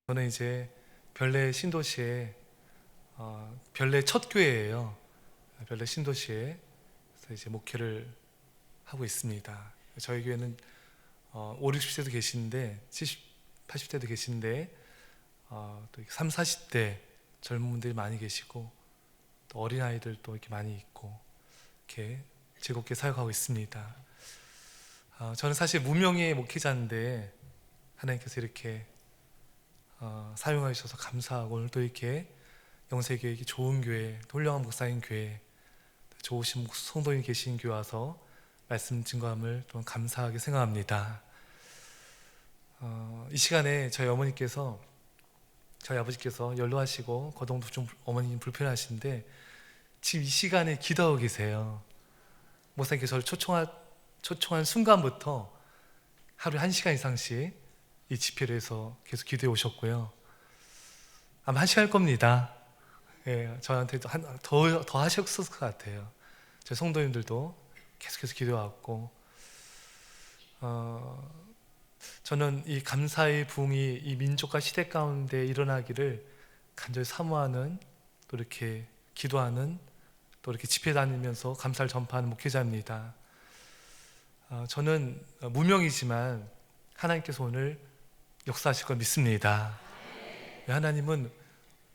저는 이제 별내 신도시에 별내 첫 교회예요. 별내 신도시에 그래서 이제 목회를 하고 있습니다. 저희 교회는 5, 60대도 계신데 70, 80대도 계신데 또 3, 40대 젊은 분들이 많이 계시고 또 어린아이들도 이렇게 많이 있고 이렇게 즐겁게 사역하고 있습니다. 저는 사실 무명의 목회자인데 하나님께서 이렇게 사용해 주셔서 감사하고 오늘도 이렇게 영세교회 좋은 교회, 훌륭한 목사인 교회, 좋으신 성도님 계신 교회 와서 말씀 증거함을 또 감사하게 생각합니다. 이 시간에 저희 어머니께서 저희 아버지께서 연로하시고 거동도 좀 어머님 불편하신데 지금 이 시간에 기도하고 계세요. 목사님께서 저를 초청한 순간부터 하루에 1시간 이상씩 이 집회를 해서 계속 기도해 오셨고요. 아마 1시간 할 겁니다. 예, 저한테 더 하셨을 것 같아요. 저희 성도님들도 계속해서 기도해왔고 저는 이 감사의 부흥이 이 민족과 시대 가운데 일어나기를 간절히 사모하는 또 이렇게 기도하는 또 이렇게 집회 다니면서 감사를 전파하는 목회자입니다. 저는 무명이지만 하나님께서 오늘 역사하실 걸 믿습니다. 하나님은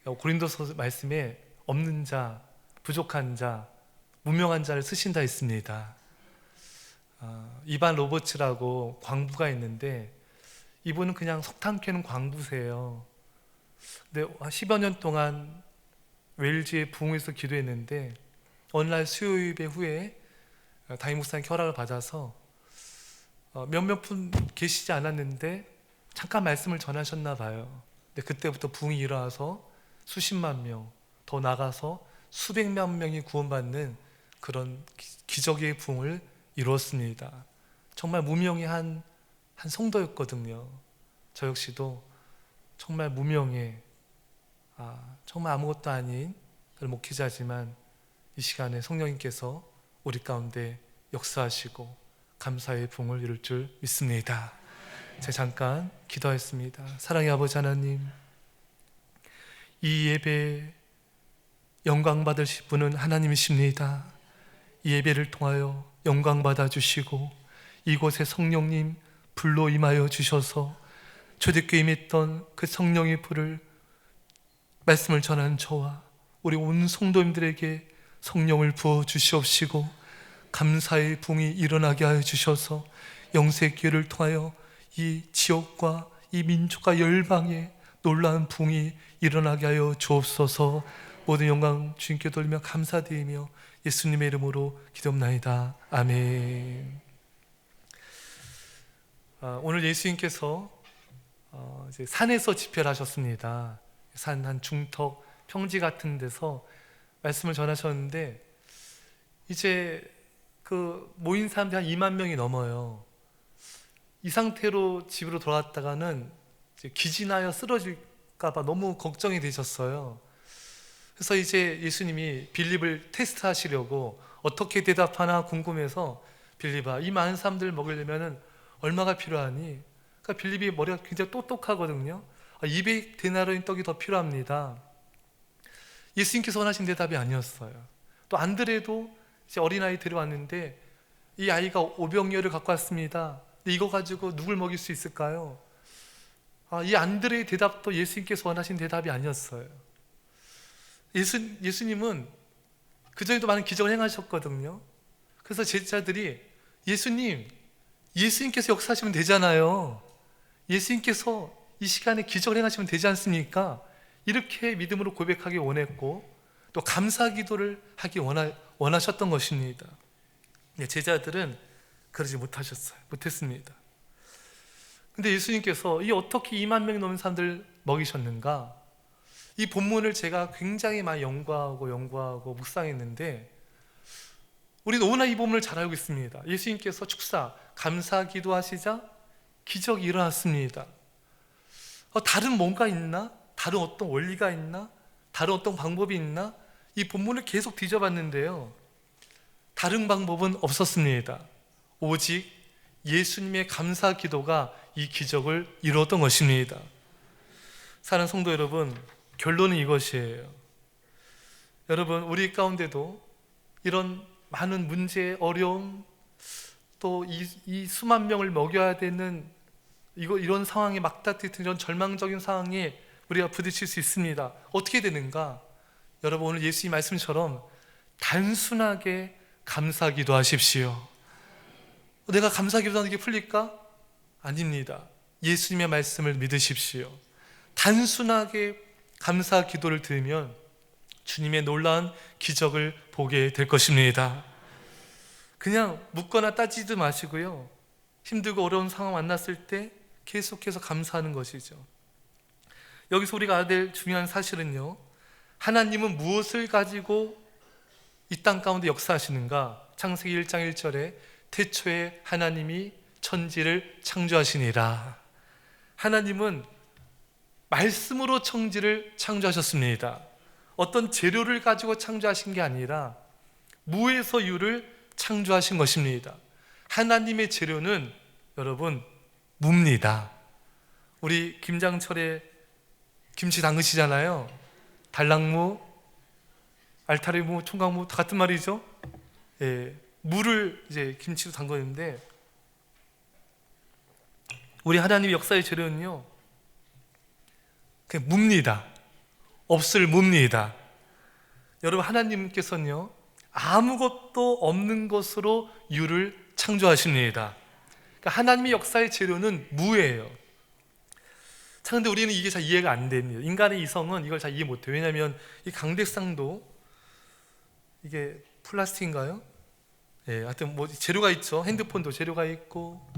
고린도서 말씀에 없는 자, 부족한 자, 무명한 자를 쓰신다 했습니다. 이반 로버츠라고 광부가 있는데 이분은 그냥 석탄 캐는 광부세요. 근데 10여 년 동안 웨일즈의 부흥에서 기도했는데 어느 날 수요 예배 후에 담임 목사님 허락을 받아서 몇몇 분 계시지 않았는데 잠깐 말씀을 전하셨나 봐요. 근데 그때부터 부흥이 일어나서 수십만 명, 더 나가서 수백만 명이 구원받는 그런 기적의 부흥을 이루었습니다. 정말 무명의 한 성도였거든요. 저 역시도 정말 무명의 정말 아무것도 아닌 그런 목회자지만 이 시간에 성령님께서 우리 가운데 역사하시고 감사의 부흥을 이룰 줄 믿습니다. 제가 잠깐 기도하겠습니다. 사랑의 아버지 하나님, 이 예배 영광 받으실 분은 하나님이십니다. 이 예배를 통하여 영광 받아 주시고 이곳에 성령님 불로 임하여 주셔서 초대교회에 임했던 그 성령의 불을 말씀을 전하는 저와 우리 온 성도님들에게 성령을 부어 주시옵시고 감사의 부흥이 일어나게 하여 주셔서 영세교회를 통하여 이 지역과 이 민족과 열방에 놀라운 부흥이 일어나게 하여 주옵소서. 모든 영광 주님께 돌리며 감사드리며 예수님의 이름으로 기도합나이다. 아멘. 오늘 예수님께서 이제 산에서 집회를 하셨습니다. 산 한 중턱 평지 같은 데서 말씀을 전하셨는데 이제 그 모인 사람들이 한 2만 명이 넘어요. 이 상태로 집으로 돌아왔다가는 이제 기진하여 쓰러질까봐 너무 걱정이 되셨어요. 그래서 이제 예수님이 빌립을 테스트하시려고 어떻게 대답하나 궁금해서 빌립아, 이 많은 사람들을 먹이려면 얼마가 필요하니? 그러니까 빌립이 머리가 굉장히 똑똑하거든요. 200데나리온 떡이 더 필요합니다. 예수님께서 원하신 대답이 아니었어요. 또 안드레도 이제 어린아이 데려왔는데 이 아이가 오병이어를 갖고 왔습니다. 근데 이거 가지고 누굴 먹일 수 있을까요? 이 안드레의 대답도 예수님께서 원하신 대답이 아니었어요. 예수님은 그전에도 많은 기적을 행하셨거든요. 그래서 제자들이 예수님께서 역사하시면 되잖아요. 예수님께서 이 시간에 기적을 행하시면 되지 않습니까? 이렇게 믿음으로 고백하기 원했고 또 감사 기도를 하기 원하셨던 것입니다. 제자들은 그러지 못했습니다. 근데 예수님께서 이 어떻게 2만 명이 넘는 사람들 먹이셨는가? 이 본문을 제가 굉장히 많이 연구하고 묵상했는데 우리는 너무나 이 본문을 잘 알고 있습니다. 예수님께서 축사, 감사 기도하시자 기적이 일어났습니다. 다른 뭔가 있나? 다른 어떤 원리가 있나? 다른 어떤 방법이 있나? 이 본문을 계속 뒤져봤는데요, 다른 방법은 없었습니다. 오직 예수님의 감사 기도가 이 기적을 이루었던 것입니다. 사랑하는 성도 여러분, 결론은 이것이에요. 여러분, 우리 가운데도 이런 많은 문제, 어려움, 또 이 수만 명을 먹여야 되는 이런 상황에 막다트는 이런 절망적인 상황에 우리가 부딪힐 수 있습니다. 어떻게 되는가? 여러분, 오늘 예수님 말씀처럼 단순하게 감사 기도하십시오. 내가 감사 기도하는 게 풀릴까? 아닙니다. 예수님의 말씀을 믿으십시오. 단순하게 감사 기도를 드리면 주님의 놀라운 기적을 보게 될 것입니다. 그냥 묻거나 따지지 마시고요, 힘들고 어려운 상황 만났을 때 계속해서 감사하는 것이죠. 여기서 우리가 알아야 될 중요한 사실은요, 하나님은 무엇을 가지고 이 땅 가운데 역사하시는가? 창세기 1장 1절에 태초에 하나님이 천지를 창조하시니라. 하나님은 말씀으로 천지를 창조하셨습니다. 어떤 재료를 가지고 창조하신 게 아니라 무에서 유를 창조하신 것입니다. 하나님의 재료는 여러분 무입니다. 우리 김장철에 김치 담그시잖아요. 달랑무, 알타리무, 총각무 다 같은 말이죠. 예, 무를 이제 김치로 담그는데, 우리 하나님의 역사의 재료는요, 그냥 무입니다. 없을 무입니다. 여러분, 하나님께서는요, 아무것도 없는 것으로 유를 창조하십니다. 그러니까 하나님의 역사의 재료는 무예요. 자, 근데 우리는 이게 잘 이해가 안 됩니다. 인간의 이성은 이걸 잘 이해 못해요. 왜냐하면 이 강백상도 이게 플라스틱인가요? 예, 하여튼 뭐 재료가 있죠. 핸드폰도 재료가 있고,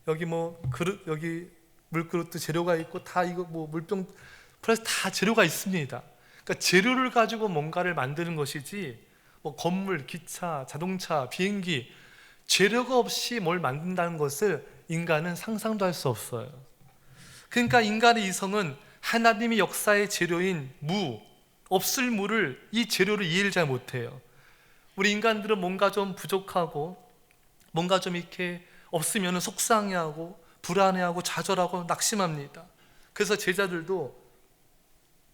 여기 뭐 그릇, 여기 물그릇도 재료가 있고, 다 이거 뭐 물병, 플라스틱 다 재료가 있습니다. 그러니까 재료를 가지고 뭔가를 만드는 것이지, 뭐 건물, 기차, 자동차, 비행기, 재료가 없이 뭘 만든다는 것을 인간은 상상도 할 수 없어요. 그러니까 인간의 이성은 하나님의 역사의 재료인 무, 없을 무를, 이 재료를 이해를 잘 못해요. 우리 인간들은 뭔가 좀 부족하고, 뭔가 좀 이렇게 없으면 속상해하고 불안해하고 좌절하고 낙심합니다. 그래서 제자들도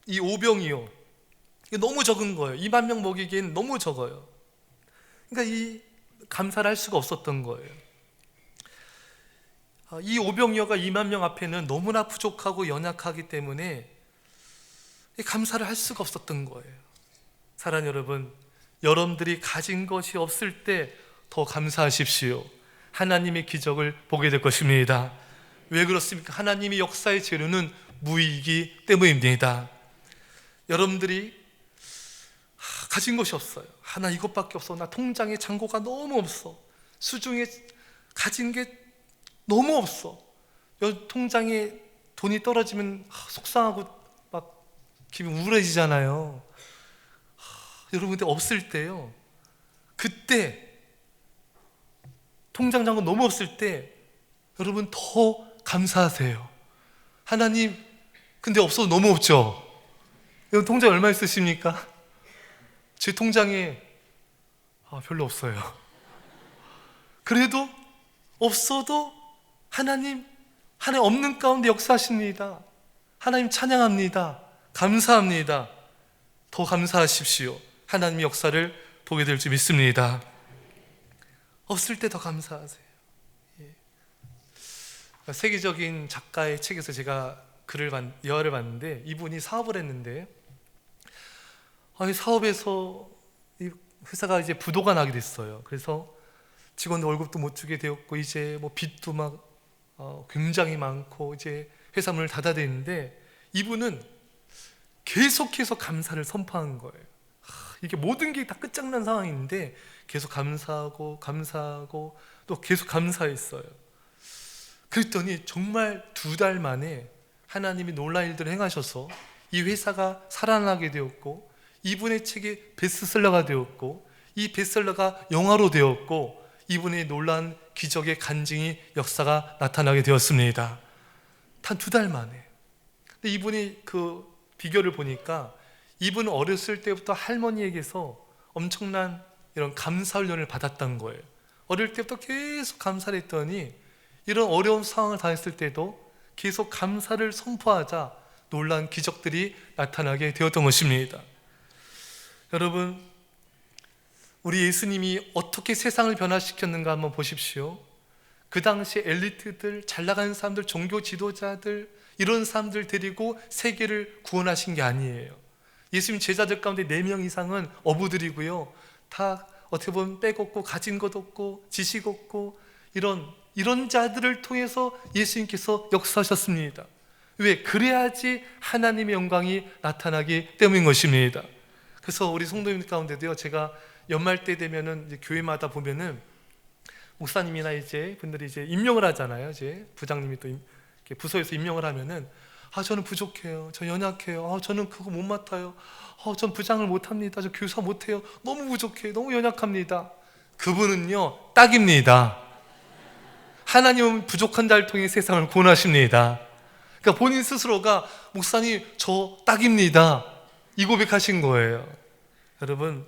이 오병이요, 이게 너무 적은 거예요. 2만 명 먹이기엔 너무 적어요. 그러니까 이 감사를 할 수가 없었던 거예요. 이 오병이어가 2만 명 앞에는 너무나 부족하고 연약하기 때문에 감사를 할 수가 없었던 거예요. 사랑하는 여러분, 여러분들이 가진 것이 없을 때 더 감사하십시오. 하나님의 기적을 보게 될 것입니다. 왜 그렇습니까? 하나님의 역사의 재료는 무이기 때문입니다. 여러분들이 가진 것이 없어요. 나 이것밖에 없어. 나 통장에 잔고가 너무 없어. 수중에 가진 게 너무 없어. 통장에 돈이 떨어지면 속상하고 막 기분 우울해지잖아요. 여러분, 근데 없을 때요, 그때 통장 잔고 너무 없을 때 여러분 더 감사하세요. 하나님, 근데 없어도 너무 없죠? 여러분 통장에 얼마 있으십니까? 제 통장에 별로 없어요. 그래도 없어도 하나님 없는 가운데 역사하십니다. 하나님 찬양합니다. 감사합니다. 더 감사하십시오. 하나님의 역사를 보게 될 줄 믿습니다. 없을 때 더 감사하세요. 예. 세계적인 작가의 책에서 제가 여화를 봤는데, 이분이 사업을 했는데, 이 사업에서 이 회사가 이제 부도가 나게 됐어요. 그래서 직원들 월급도 못 주게 되었고, 이제 뭐 빚도 막 굉장히 많고, 이제 회사 문을 닫아야 되는데, 이분은 계속해서 감사를 선포한 거예요. 이게 모든 게 다 끝장난 상황인데 계속 감사하고 또 계속 감사했어요. 그랬더니 정말 2달 만에 하나님이 놀라운 일들을 행하셔서 이 회사가 살아나게 되었고, 이분의 책이 베스트셀러가 되었고, 이 베스트셀러가 영화로 되었고, 이분의 놀라운 기적의 간증이 역사가 나타나게 되었습니다. 단 2달 만에. 근데 이분이 그 비결을 보니까, 이분은 어렸을 때부터 할머니에게서 엄청난 이런 감사 훈련을 받았던 거예요. 어릴 때부터 계속 감사를 했더니 이런 어려운 상황을 당했을 때도 계속 감사를 선포하자 놀라운 기적들이 나타나게 되었던 것입니다. 여러분, 우리 예수님이 어떻게 세상을 변화시켰는가 한번 보십시오. 그 당시 엘리트들, 잘 나가는 사람들, 종교 지도자들, 이런 사람들 데리고 세계를 구원하신 게 아니에요. 예수님 제자들 가운데 4명 이상은 어부들이고요, 다 어떻게 보면 빼곡고 가진 것 없고 지식 없고 이런 자들을 통해서 예수님께서 역사하셨습니다. 왜? 그래야지 하나님의 영광이 나타나기 때문인 것입니다. 그래서 우리 성도님 가운데도요, 제가 연말 때 되면은 이제 교회마다 보면은 목사님이나 이제 분들이 이제 임명을 하잖아요. 이제 부장님이 또 이렇게 부서에서 임명을 하면은, 저는 부족해요, 저 연약해요, 저는 그거 못 맡아요, 전 부장을 못합니다, 저 교사 못해요, 너무 부족해요, 너무 연약합니다. 그분은요, 딱입니다. 하나님은 부족한 자를 통해 세상을 구원하십니다. 그러니까 본인 스스로가 목사님 저 딱입니다, 이 고백하신 거예요. 여러분,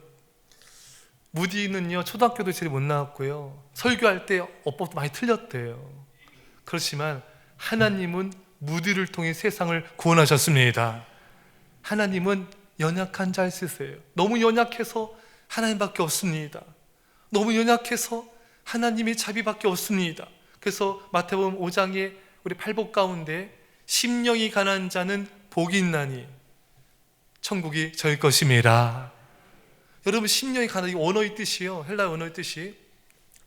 무디는요, 초등학교도 제일 못 나왔고요, 설교할 때 어법도 많이 틀렸대요. 그렇지만 하나님은 무디를 통해 세상을 구원하셨습니다. 하나님은 연약한 자를 쓰세요. 너무 연약해서 하나님밖에 없습니다. 너무 연약해서 하나님의 자비밖에 없습니다. 그래서 마태복음 5장에 우리 팔복 가운데 심령이 가난한 자는 복이 있나니 천국이 저희 것임이라. 여러분, 심령이 가난한, 이 언어의 뜻이요, 헬라 언어의 뜻이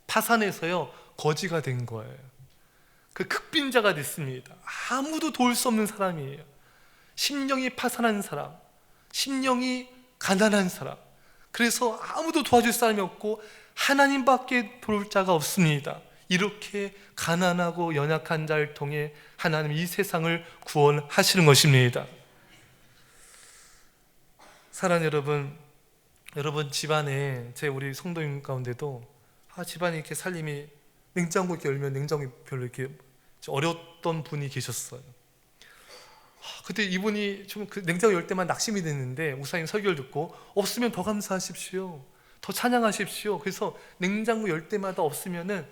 파산해서요 거지가 된 거예요. 그 극빈자가 됐습니다. 아무도 도울 수 없는 사람이에요. 심령이 파산한 사람, 심령이 가난한 사람, 그래서 아무도 도와줄 사람이 없고 하나님밖에 도울 자가 없습니다. 이렇게 가난하고 연약한 자를 통해 하나님 이 세상을 구원하시는 것입니다. 사랑하는 여러분 집안에, 우리 성도님 가운데도 집안이 이렇게 살림이, 냉장고 이렇게 열면 냉장고에 별로 이렇게 어려웠던 분이 계셨어요. 그때 이분이 좀 그 냉장고 열 때만 낙심이 됐는데 목사님 설교를 듣고, 없으면 더 감사하십시오, 더 찬양하십시오. 그래서 냉장고 열 때마다 없으면은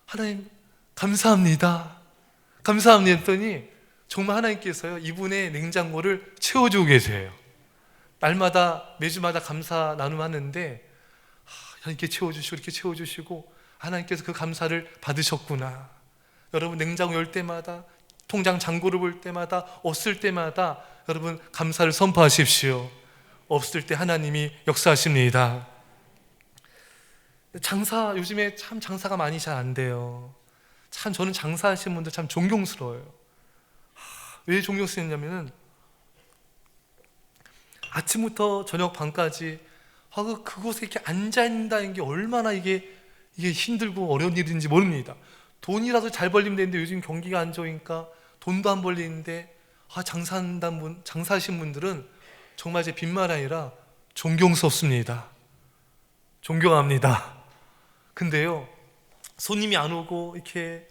하나님 감사합니다, 감사합니다 했더니 정말 하나님께서요 이분의 냉장고를 채워주고 계세요. 날마다 매주마다 감사 나눔하는데 이렇게 채워주시고 이렇게 채워주시고 하나님께서 그 감사를 받으셨구나. 여러분, 냉장고 열 때마다, 통장 잔고를 볼 때마다, 없을 때마다 여러분 감사를 선포하십시오. 없을 때 하나님이 역사하십니다. 요즘에 참 장사가 많이 잘 안 돼요. 참 저는 장사하시는 분들 참 존경스러워요. 왜 존경스럽냐면은 아침부터 저녁 밤까지 그곳에 이렇게 앉아있는다는 게 얼마나 이게 힘들고 어려운 일인지 모릅니다. 돈이라도 잘 벌리면 되는데 요즘 경기가 안 좋으니까 돈도 안 벌리는데 장사하신 분들은 정말 제 빈말 아니라 존경스럽습니다. 존경합니다. 근데요, 손님이 안 오고 이렇게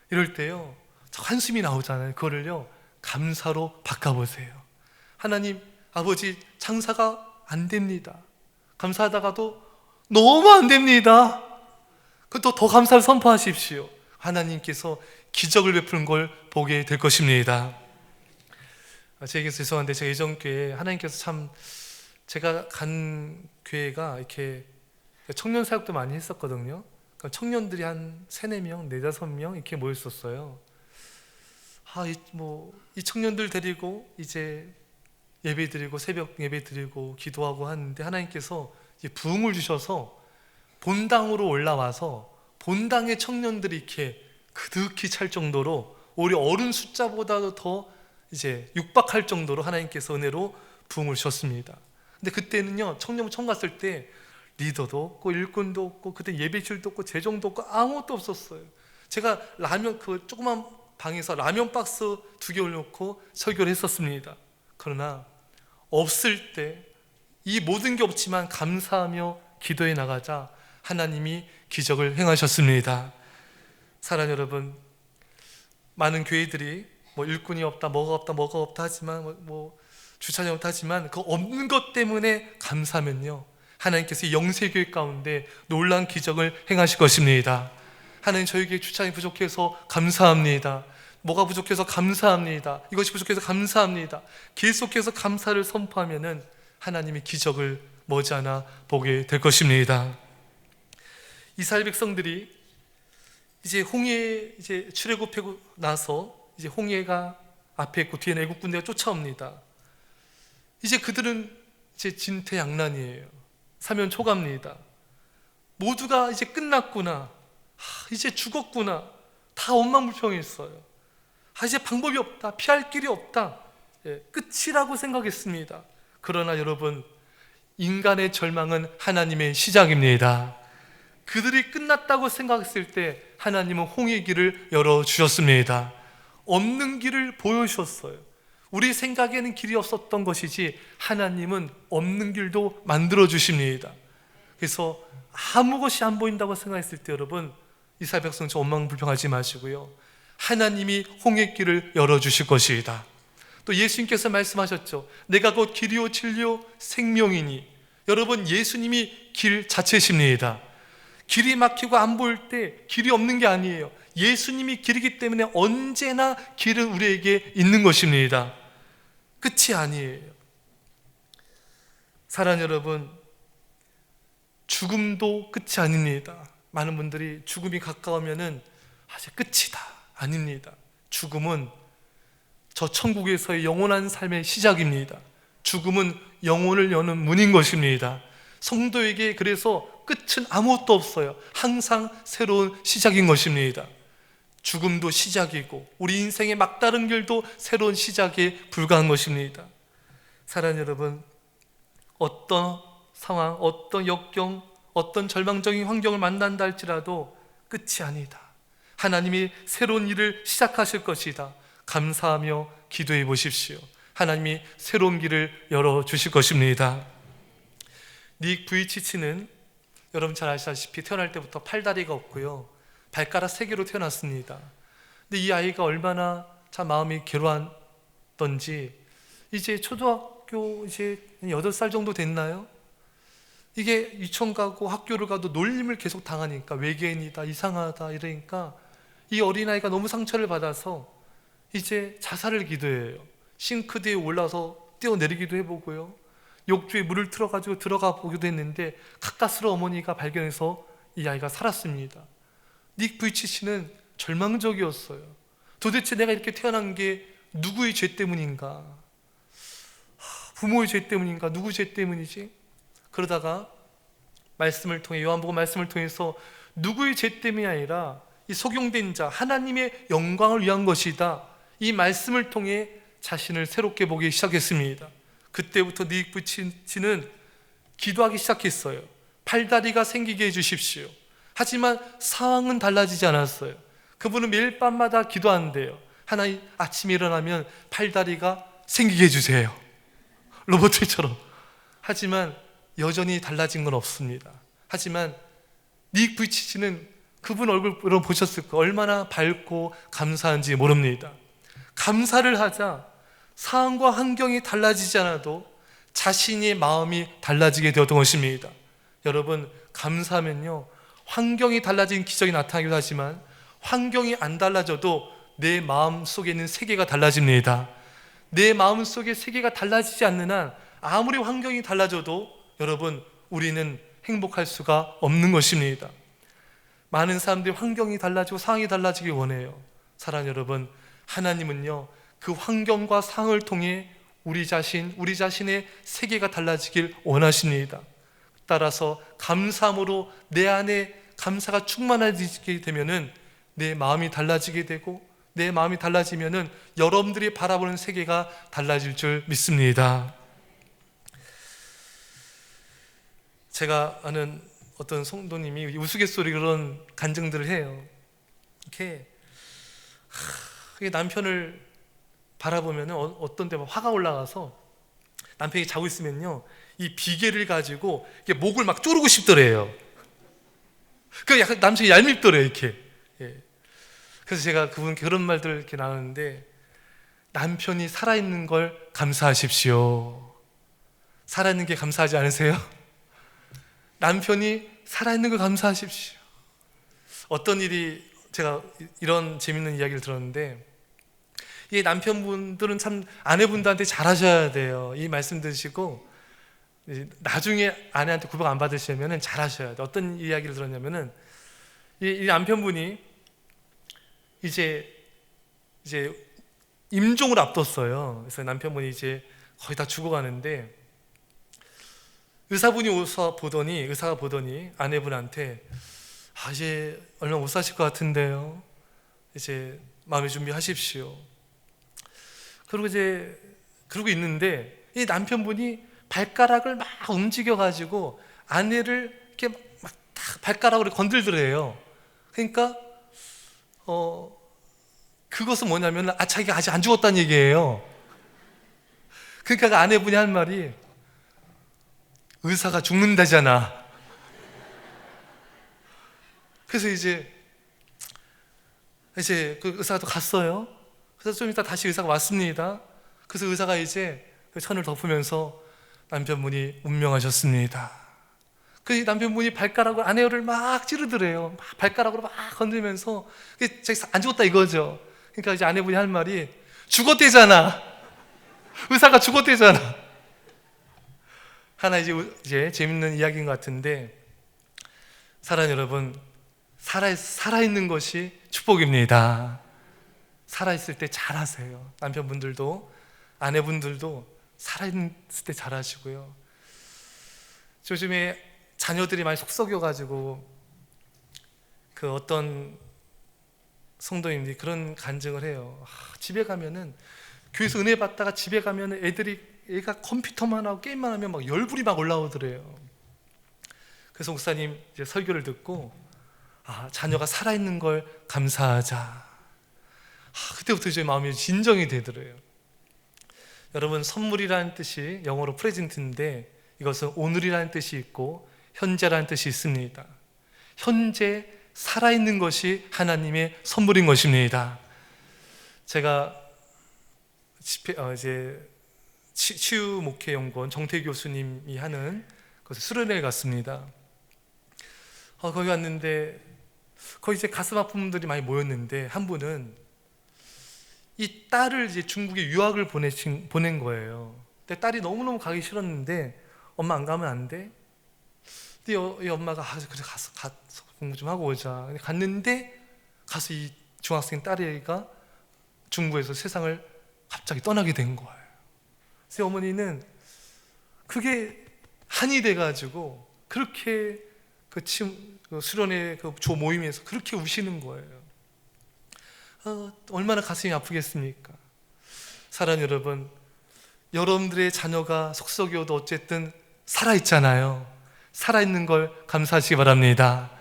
이럴 때요 한숨이 나오잖아요. 그거를요 감사로 바꿔보세요. 하나님 아버지, 장사가 안 됩니다. 감사하다가도 너무 안 됩니다. 그것도 더 감사를 선포하십시오. 하나님께서 기적을 베푸는 걸 보게 될 것입니다. 제게서 죄송한데, 제가 예전 교회에 하나님께서 참, 제가 간 교회가 이렇게 청년 사역도 많이 했었거든요. 그러니까 청년들이 한 3, 4명, 4, 5명 이렇게 모였었어요. 이 청년들 데리고 이제 예배 드리고, 새벽 예배 드리고 기도하고 하는데 하나님께서 부흥을 주셔서 본당으로 올라와서 본당의 청년들이 이렇게 그득히 찰 정도로, 오히려 어른 숫자보다도 더 이제 육박할 정도로 하나님께서 은혜로 부흥을 주셨습니다. 근데 그때는요, 청년부 처음 갔을 때 리더도 없고 일꾼도 없고 그때 예배실도 없고 재정도 없고 아무것도 없었어요. 제가 그 조그만 방에서 라면 박스 2개 올려놓고 설교를 했었습니다. 그러나 없을 때 이 모든 게 없지만 감사하며 기도해 나가자 하나님이 기적을 행하셨습니다. 사랑하는 여러분, 많은 교회들이 일꾼이 없다, 뭐가 없다 하지만 주차장이 없다 하지만 그 없는 것 때문에 감사하면요 하나님께서 영세교회 가운데 놀라운 기적을 행하실 것입니다. 하나님, 저에게 주차장이 부족해서 감사합니다. 뭐가 부족해서 감사합니다. 이것이 부족해서 감사합니다. 계속해서 감사를 선포하면은 하나님이 기적을 머지않아 보게 될 것입니다. 이스라엘 백성들이 이제 홍해 이제 출애굽하고 나서 이제 홍해가 앞에 있고 뒤에는 애국 군대가 쫓아옵니다. 이제 그들은 이제 진퇴양난이에요. 사면초가입니다. 모두가 이제 끝났구나. 이제 죽었구나. 다 원망불평했어요. 이제 방법이 없다. 피할 길이 없다. 끝이라고 생각했습니다. 그러나 여러분, 인간의 절망은 하나님의 시작입니다. 그들이 끝났다고 생각했을 때 하나님은 홍해 길을 열어주셨습니다. 없는 길을 보여주셨어요. 우리 생각에는 길이 없었던 것이지 하나님은 없는 길도 만들어 주십니다. 그래서 아무 것이 안 보인다고 생각했을 때 여러분, 이스라엘 백성처럼 원망불평하지 마시고요, 하나님이 홍해 길을 열어주실 것이다. 또 예수님께서 말씀하셨죠. 내가 곧 길이요 진리요 생명이니. 여러분, 예수님이 길 자체십니다. 길이 막히고 안 보일 때 길이 없는 게 아니에요. 예수님이 길이기 때문에 언제나 길은 우리에게 있는 것입니다. 끝이 아니에요. 사랑하는 여러분, 죽음도 끝이 아닙니다. 많은 분들이 죽음이 가까우면은 이제 끝이다. 아닙니다. 죽음은 저 천국에서의 영원한 삶의 시작입니다. 죽음은 영혼을 여는 문인 것입니다. 성도에게 그래서 끝은 아무것도 없어요. 항상 새로운 시작인 것입니다. 죽음도 시작이고 우리 인생의 막다른 길도 새로운 시작에 불과한 것입니다. 사랑하는 여러분, 어떤 상황, 어떤 역경, 어떤 절망적인 환경을 만난다 할지라도 끝이 아니다. 하나님이 새로운 일을 시작하실 것이다. 감사하며 기도해 보십시오. 하나님이 새로운 길을 열어주실 것입니다. 닉 부이치치는 여러분 잘 아시다시피 태어날 때부터 팔다리가 없고요, 발가락 3개로 태어났습니다. 근데 이 아이가 얼마나 참 마음이 괴로웠던지 이제 초등학교 이제 8살 정도 됐나요? 이게 유치원 가고 학교를 가도 놀림을 계속 당하니까 외계인이다, 이상하다 이러니까 이 어린아이가 너무 상처를 받아서 이제 자살을 기도해요. 싱크대에 올라서 뛰어내리기도 해보고요, 욕조에 물을 틀어가지고 들어가 보기도 했는데 가까스로 어머니가 발견해서 이 아이가 살았습니다. 닉 부이치치는 절망적이었어요. 도대체 내가 이렇게 태어난 게 누구의 죄 때문인가? 부모의 죄 때문인가? 누구 죄 때문이지? 그러다가 말씀을 통해, 요한복음 말씀을 통해서 누구의 죄 때문이 아니라 이 속용된 자 하나님의 영광을 위한 것이다, 이 말씀을 통해 자신을 새롭게 보기 시작했습니다. 그때부터 닉 부이치치는 기도하기 시작했어요. 팔다리가 생기게 해주십시오. 하지만 상황은 달라지지 않았어요. 그분은 매일 밤마다 기도하는데요, 하나님 아침에 일어나면 팔다리가 생기게 해주세요, 로봇처럼. 하지만 여전히 달라진 건 없습니다. 하지만 닉 부이치치는 그분 얼굴 여러분 보셨을 거예요. 얼마나 밝고 감사한지 모릅니다. 감사를 하자 상황과 환경이 달라지지 않아도 자신의 마음이 달라지게 되었던 것입니다. 여러분, 감사하면요, 환경이 달라진 기적이 나타나기도 하지만 환경이 안 달라져도 내 마음 속에 있는 세계가 달라집니다. 내 마음 속의 세계가 달라지지 않는 한 아무리 환경이 달라져도 여러분, 우리는 행복할 수가 없는 것입니다. 많은 사람들이 환경이 달라지고 상황이 달라지길 원해요. 사랑하는 여러분, 하나님은요, 그 환경과 상황을 통해 우리 자신의 세계가 달라지길 원하십니다. 따라서 감사함으로 내 안에 감사가 충만해지게 되면은 내 마음이 달라지게 되고, 내 마음이 달라지면은 여러분들이 바라보는 세계가 달라질 줄 믿습니다. 제가 아는 어떤 성도님이 우스갯소리 그런 간증들을 해요. 이렇게 남편을 바라보면 어떤 때 화가 올라가서 남편이 자고 있으면요, 이 비계를 가지고 목을 막 조르고 싶더래요. 그 약간 남편이 얄밉더래요, 이렇게. 예. 그래서 제가 그분 그런 말들을 이렇게 나누는데, 남편이 살아있는 걸 감사하십시오. 살아있는 게 감사하지 않으세요? 남편이 살아있는 걸 감사하십시오. 어떤 일이, 제가 이런 재밌는 이야기를 들었는데, 이 남편분들은 참 아내분들한테 잘하셔야 돼요. 이 말씀 드시고 나중에 아내한테 구박 안 받으시려면 잘하셔야 돼요. 어떤 이야기를 들었냐면은 이 남편분이 이제 임종을 앞뒀어요. 그래서 남편분이 이제 거의 다 죽어가는데 의사가 보더니 아내분한테 이제 얼마 못 사실 것 같은데요. 이제 마음의 준비하십시오. 그러고 있는데 이 남편분이 발가락을 막 움직여가지고 아내를 이렇게 막 발가락으로 건들더래요. 그러니까 그것은 뭐냐면 자기가 아직 안 죽었다는 얘기예요. 그러니까 그 아내분이 한 말이 의사가 죽는다잖아. 그래서 이제 그 의사가 또 갔어요. 그래서 좀 이따 다시 의사가 왔습니다. 그래서 의사가 이제 그 천을 덮으면서 남편분이 운명하셨습니다. 그 남편분이 발가락으로 아내를 막 찌르더래요. 막 발가락으로 막 건들면서 자기 안 죽었다 이거죠. 그러니까 이제 아내분이 할 말이 죽었대잖아. 의사가 죽었대잖아. 하나 이제 재밌는 이야기인 것 같은데, 사랑하는 여러분, 살아있는 것이 축복입니다. 살아있을 때 잘하세요. 남편분들도 아내분들도 살아있을 때 잘하시고요. 요즘에 자녀들이 많이 속썩여가지고 그 어떤 성도님들이 그런 간증을 해요. 집에 가면은 교회에서 은혜 받다가 집에 가면은 애가 컴퓨터만 하고 게임만 하면 막 열불이 막 올라오더래요. 그래서 목사님 이제 설교를 듣고 자녀가 살아있는 걸 감사하자. 그때부터 제 마음이 진정이 되더래요. 여러분, 선물이라는 뜻이 영어로 프레젠트인데 이것은 오늘이라는 뜻이 있고 현재라는 뜻이 있습니다. 현재 살아있는 것이 하나님의 선물인 것입니다. 제가 치유 목회 연구원 정태 교수님이 하는 수련회에 갔습니다. 거기 갔는데 거기 이제 가슴 아픈 분들이 많이 모였는데 한 분은 이 딸을 이제 중국에 유학을 보낸 거예요. 근데 딸이 너무너무 가기 싫었는데 엄마 안 가면 안 돼? 근데 이 엄마가 그래 가서 공부 좀 하고 오자. 갔는데 가서 이 중학생 딸애가 중국에서 세상을 갑자기 떠나게 된 거예요. 그래서 어머니는 그게 한이 돼가지고 그렇게 그 수련회 그 조 모임에서 그렇게 우시는 거예요. 얼마나 가슴이 아프겠습니까? 사랑하는 여러분, 여러분들의 자녀가 속썩여도 어쨌든 살아있잖아요. 살아있는 걸 감사하시기 바랍니다.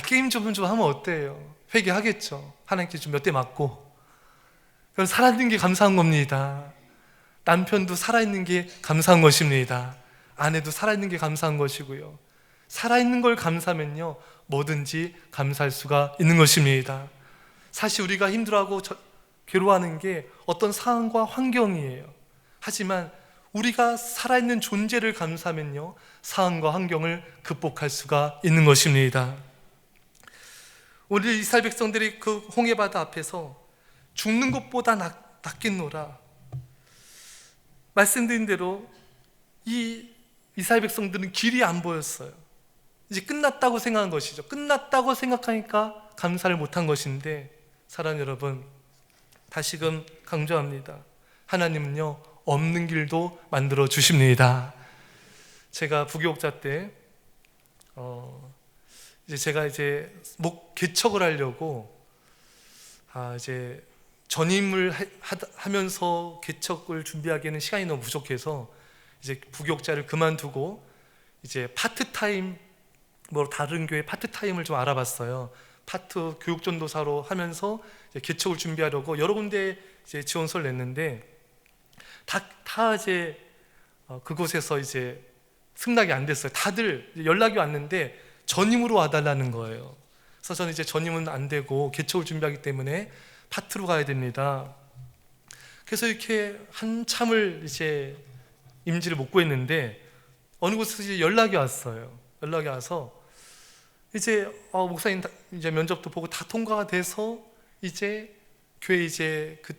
게임 좀 하면 어때요? 회개하겠죠. 하나님께 좀 몇 대 맞고. 그건 살아있는 게 감사한 겁니다. 남편도 살아있는 게 감사한 것입니다. 아내도 살아있는 게 감사한 것이고요. 살아있는 걸 감사하면요, 뭐든지 감사할 수가 있는 것입니다. 사실 우리가 힘들어하고 괴로워하는 게 어떤 상황과 환경이에요. 하지만 우리가 살아있는 존재를 감사하면요, 상황과 환경을 극복할 수가 있는 것입니다. 오늘 이스라엘 백성들이 그 홍해바다 앞에서 죽는 것보다 낫겠노라 말씀드린 대로 이 이스라엘 백성들은 길이 안 보였어요. 이제 끝났다고 생각한 것이죠. 끝났다고 생각하니까 감사를 못한 것인데, 사랑하는 여러분, 다시금 강조합니다. 하나님은요, 없는 길도 만들어 주십니다. 제가 부교육자 때 제가 개척을 하려고 전임을 하면서 개척을 준비하기에는 시간이 너무 부족해서 이제 부교육자를 그만두고 이제 파트타임, 다른 교회 파트타임을 좀 알아봤어요. 파트 교육전도사로 하면서 이제 개척을 준비하려고 여러 군데 이제 지원서를 냈는데 다 이제 그곳에서 이제 승낙이 안 됐어요. 다들 연락이 왔는데 전임으로 와달라는 거예요. 그래서 저는 이제 전임은 안 되고 개척을 준비하기 때문에 파트로 가야 됩니다. 그래서 이렇게 한참을 이제 임지를 못 구했는데 어느 곳에서 이제 연락이 왔어요. 연락이 와서 이제 목사님 이제 면접도 보고 다 통과가 돼서 이제 교회 이제 그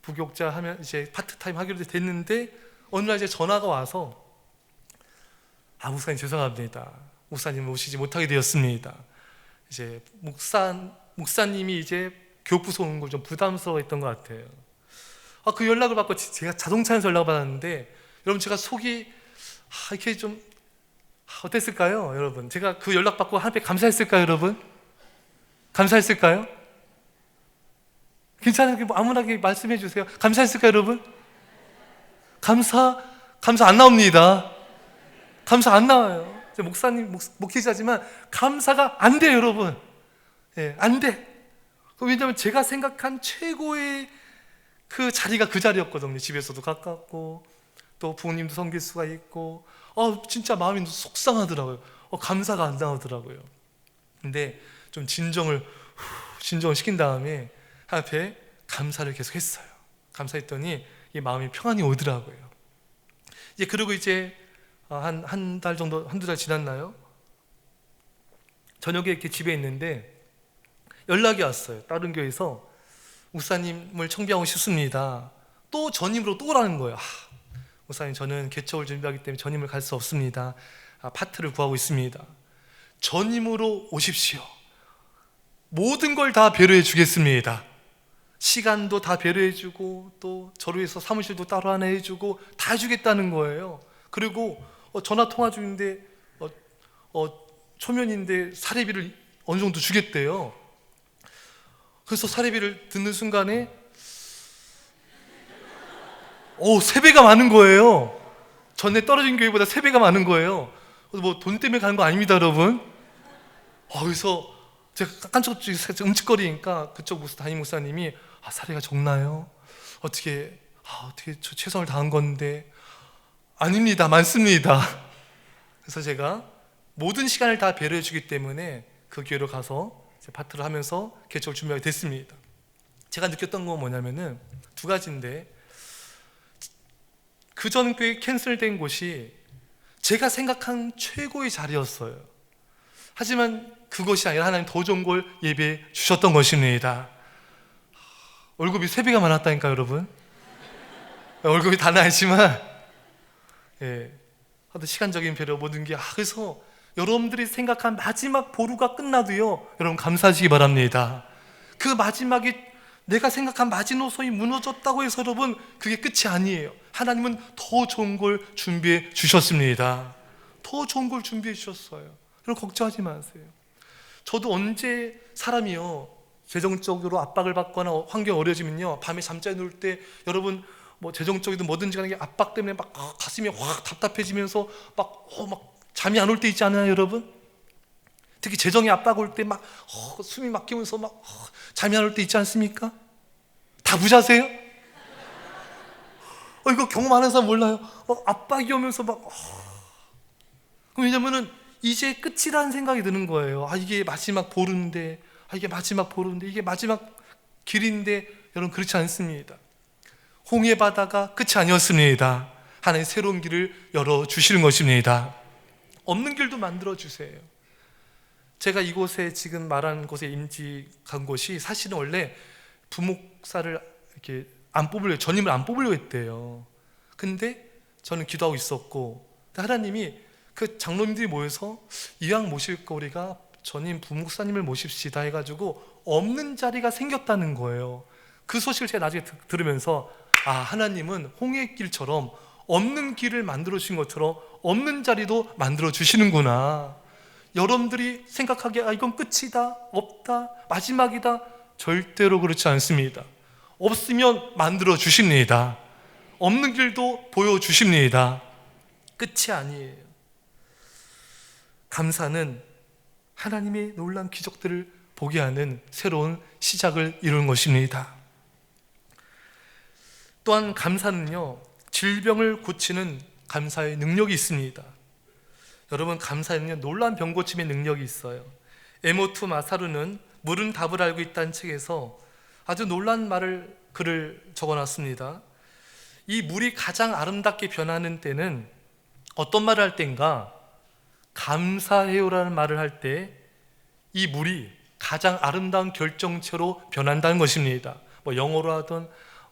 부교육자 하면 이제 파트타임 하기로 됐는데 어느 날 이제 전화가 와서 목사님 죄송합니다. 목사님 오시지 못하게 되었습니다. 이제 목사님이 이제 교육부서 오는 걸 좀 부담스러워했던 것 같아요. 그 연락을 받고 제가 자동차 안에서 연락을 받았는데 여러분 제가 속이 이렇게 좀 어땠을까요? 여러분 제가 그 연락 받고 하나님께 감사했을까요? 여러분 감사했을까요? 괜찮아요? 아무나 말씀해 주세요. 감사했을까요? 여러분 감사 안 나옵니다. 감사 안 나와요. 목사님 목회자지만 감사가 안 돼요, 여러분. 안 돼. 왜냐하면 제가 생각한 최고의 그 자리가 그 자리였거든요. 집에서도 가깝고 또 부모님도 섬길 수가 있고 진짜 마음이 속상하더라고요. 감사가 안 나오더라고요. 근데 좀 진정을 시킨 다음에 앞에 감사를 계속 했어요. 감사했더니 이 마음이 평안이 오더라고요. 그리고 이제 한 달 정도, 한두 달 지났나요? 저녁에 이렇게 집에 있는데 연락이 왔어요. 다른 교회에서 목사님을 청비하고 싶습니다. 또 전임으로 또 오라는 거예요. 목사님 저는 개척을 준비하기 때문에 전임을 갈 수 없습니다. 파트를 구하고 있습니다. 전임으로 오십시오. 모든 걸 다 배려해 주겠습니다. 시간도 다 배려해 주고 또 저를 위해서 사무실도 따로 하나 해주고 다 해주겠다는 거예요. 그리고 전화 통화 중인데 초면인데 사례비를 어느 정도 주겠대요. 그래서 사례비를 듣는 순간에 3배가 많은 거예요. 전에 떨어진 교회보다 3배가 많은 거예요. 뭐 돈 때문에 가는 거 아닙니다, 여러분. 그래서 제가 깜짝 움찔거리니까 그쪽 담임 목사님이 사례가 적나요? 어떻게 저 최선을 다한 건데. 아닙니다, 많습니다. 그래서 제가 모든 시간을 다 배려해 주기 때문에 그 교회로 가서 파트를 하면서 개척을 준비하게 됐습니다. 제가 느꼈던 건 뭐냐면은 2가지인데, 그 전 교회 캔슬된 곳이 제가 생각한 최고의 자리였어요. 하지만 그것이 아니라 하나님 더 좋은 걸 예배해 주셨던 것입니다. 월급이 3배가 많았다니까, 여러분. 월급이 다 나지만 하여튼 시간적인 배려 모든 게 그래서 여러분들이 생각한 마지막 보루가 끝나도요, 여러분 감사하시기 바랍니다. 그 마지막에 내가 생각한 마지노선이 무너졌다고 해서 여러분 그게 끝이 아니에요. 하나님은 더 좋은 걸 준비해 주셨습니다. 더 좋은 걸 준비해 주셨어요. 여러분 걱정하지 마세요. 저도 언제 사람이요 재정적으로 압박을 받거나 환경이 어려워지면요, 밤에 잠자리 누울 때 여러분 뭐 재정적이든 뭐든지 간에 압박 때문에 막 가슴이 확 답답해지면서 막 잠이 안 올 때 있지 않아요, 여러분? 특히 재정의 압박 올 때 막 숨이 막히면서 막 잠이 안 올 때 있지 않습니까? 다 부자세요? 이거 경험하는 사람 몰라요? 압박이 오면서 왜냐면은 이제 끝이라는 생각이 드는 거예요. 이게 마지막 보루인데, 이게 마지막 길인데, 여러분 그렇지 않습니다. 홍해 바다가 끝이 아니었습니다. 하나님 새로운 길을 열어주시는 것입니다. 없는 길도 만들어주세요. 제가 이곳에 지금 말한 곳에 임직한 곳이 사실은 원래 부목사를 이렇게 전임을 안 뽑으려고 했대요. 근데 저는 기도하고 있었고, 하나님이 그 장로님들이 모여서 이왕 모실 거 우리가 전임 부목사님을 모십시다 해가지고 없는 자리가 생겼다는 거예요. 그 소식을 제가 나중에 들으면서 하나님은 홍해길처럼 없는 길을 만들어 주신 것처럼 없는 자리도 만들어 주시는구나. 여러분들이 생각하기에 이건 끝이다, 없다, 마지막이다, 절대로 그렇지 않습니다. 없으면 만들어 주십니다. 없는 길도 보여주십니다. 끝이 아니에요. 감사는 하나님의 놀라운 기적들을 보게 하는 새로운 시작을 이루는 것입니다. 또한 감사는요, 질병을 고치는 감사의 능력이 있습니다. 여러분 감사에는요, 놀라운 병고침의 능력이 있어요. 에모투 마사루는 물은 답을 알고 있다는 책에서 아주 놀라운 글을 적어놨습니다. 이 물이 가장 아름답게 변하는 때는 어떤 말을 할 때인가? 감사해요라는 말을 할 때 이 물이 가장 아름다운 결정체로 변한다는 것입니다. 영어로 하든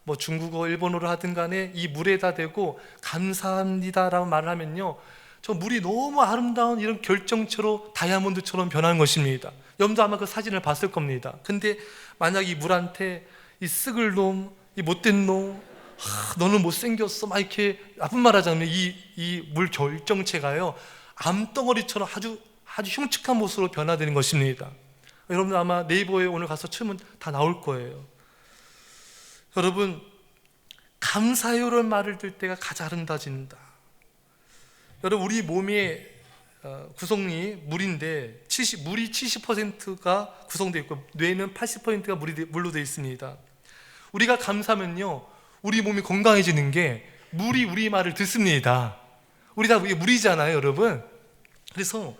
뭐 중국어, 일본어로 하든 간에 이 물에다 대고 감사합니다라고 말을 하면요, 저 물이 너무 아름다운 이런 결정체로 다이아몬드처럼 변하는 것입니다. 여러분도 아마 그 사진을 봤을 겁니다. 근데 만약 이 물한테 이 쓱을 놈, 이 못된 놈, 너는 못생겼어, 막 이렇게 나쁜 말 하자면 이 물 결정체가요, 암덩어리처럼 아주 흉측한 모습으로 변화되는 것입니다. 여러분 아마 네이버에 오늘 가서 치면 다 나올 거예요. 여러분, 감사해요라는 말을 들 때가 가장 아름다워진다. 여러분, 우리 몸의 구성이 물인데 물이 70%가 구성되어 있고 뇌는 80%가 물로 되어 있습니다. 우리가 감사하면요, 우리 몸이 건강해지는 게 물이 우리 말을 듣습니다. 우리 다 물이잖아요, 여러분. 그래서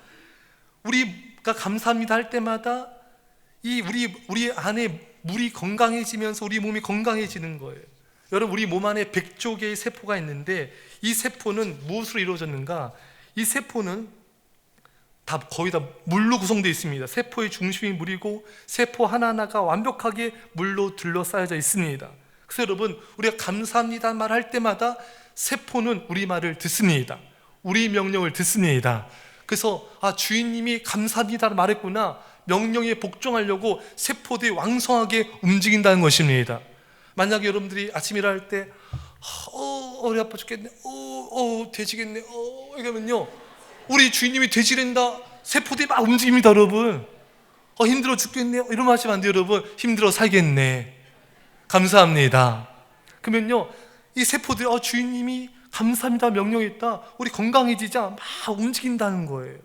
우리가 감사합니다 할 때마다 우리 안에 물이 건강해지면서 우리 몸이 건강해지는 거예요. 여러분, 우리 몸 안에 100조 개의 세포가 있는데 이 세포는 무엇으로 이루어졌는가? 이 세포는 거의 다 물로 구성되어 있습니다. 세포의 중심이 물이고 세포 하나하나가 완벽하게 물로 둘러싸여져 있습니다. 그래서 여러분, 우리가 감사합니다 말할 때마다 세포는 우리 말을 듣습니다. 우리 명령을 듣습니다. 그래서 주인님이 감사합니다 말했구나, 명령에 복종하려고 세포들이 왕성하게 움직인다는 것입니다. 만약에 여러분들이 아침 일할 때 어리 아파 죽겠네, 돼지겠네, 이러면요, 우리 주인님이 돼지랜다, 세포들이 막 움직입니다. 여러분, 힘들어 죽겠네요, 이러면 하시면 안 돼요. 여러분, 힘들어 살겠네, 감사합니다. 그러면요, 이 세포들이 주인님이 감사합니다 명령했다, 우리 건강해지자 막 움직인다는 거예요.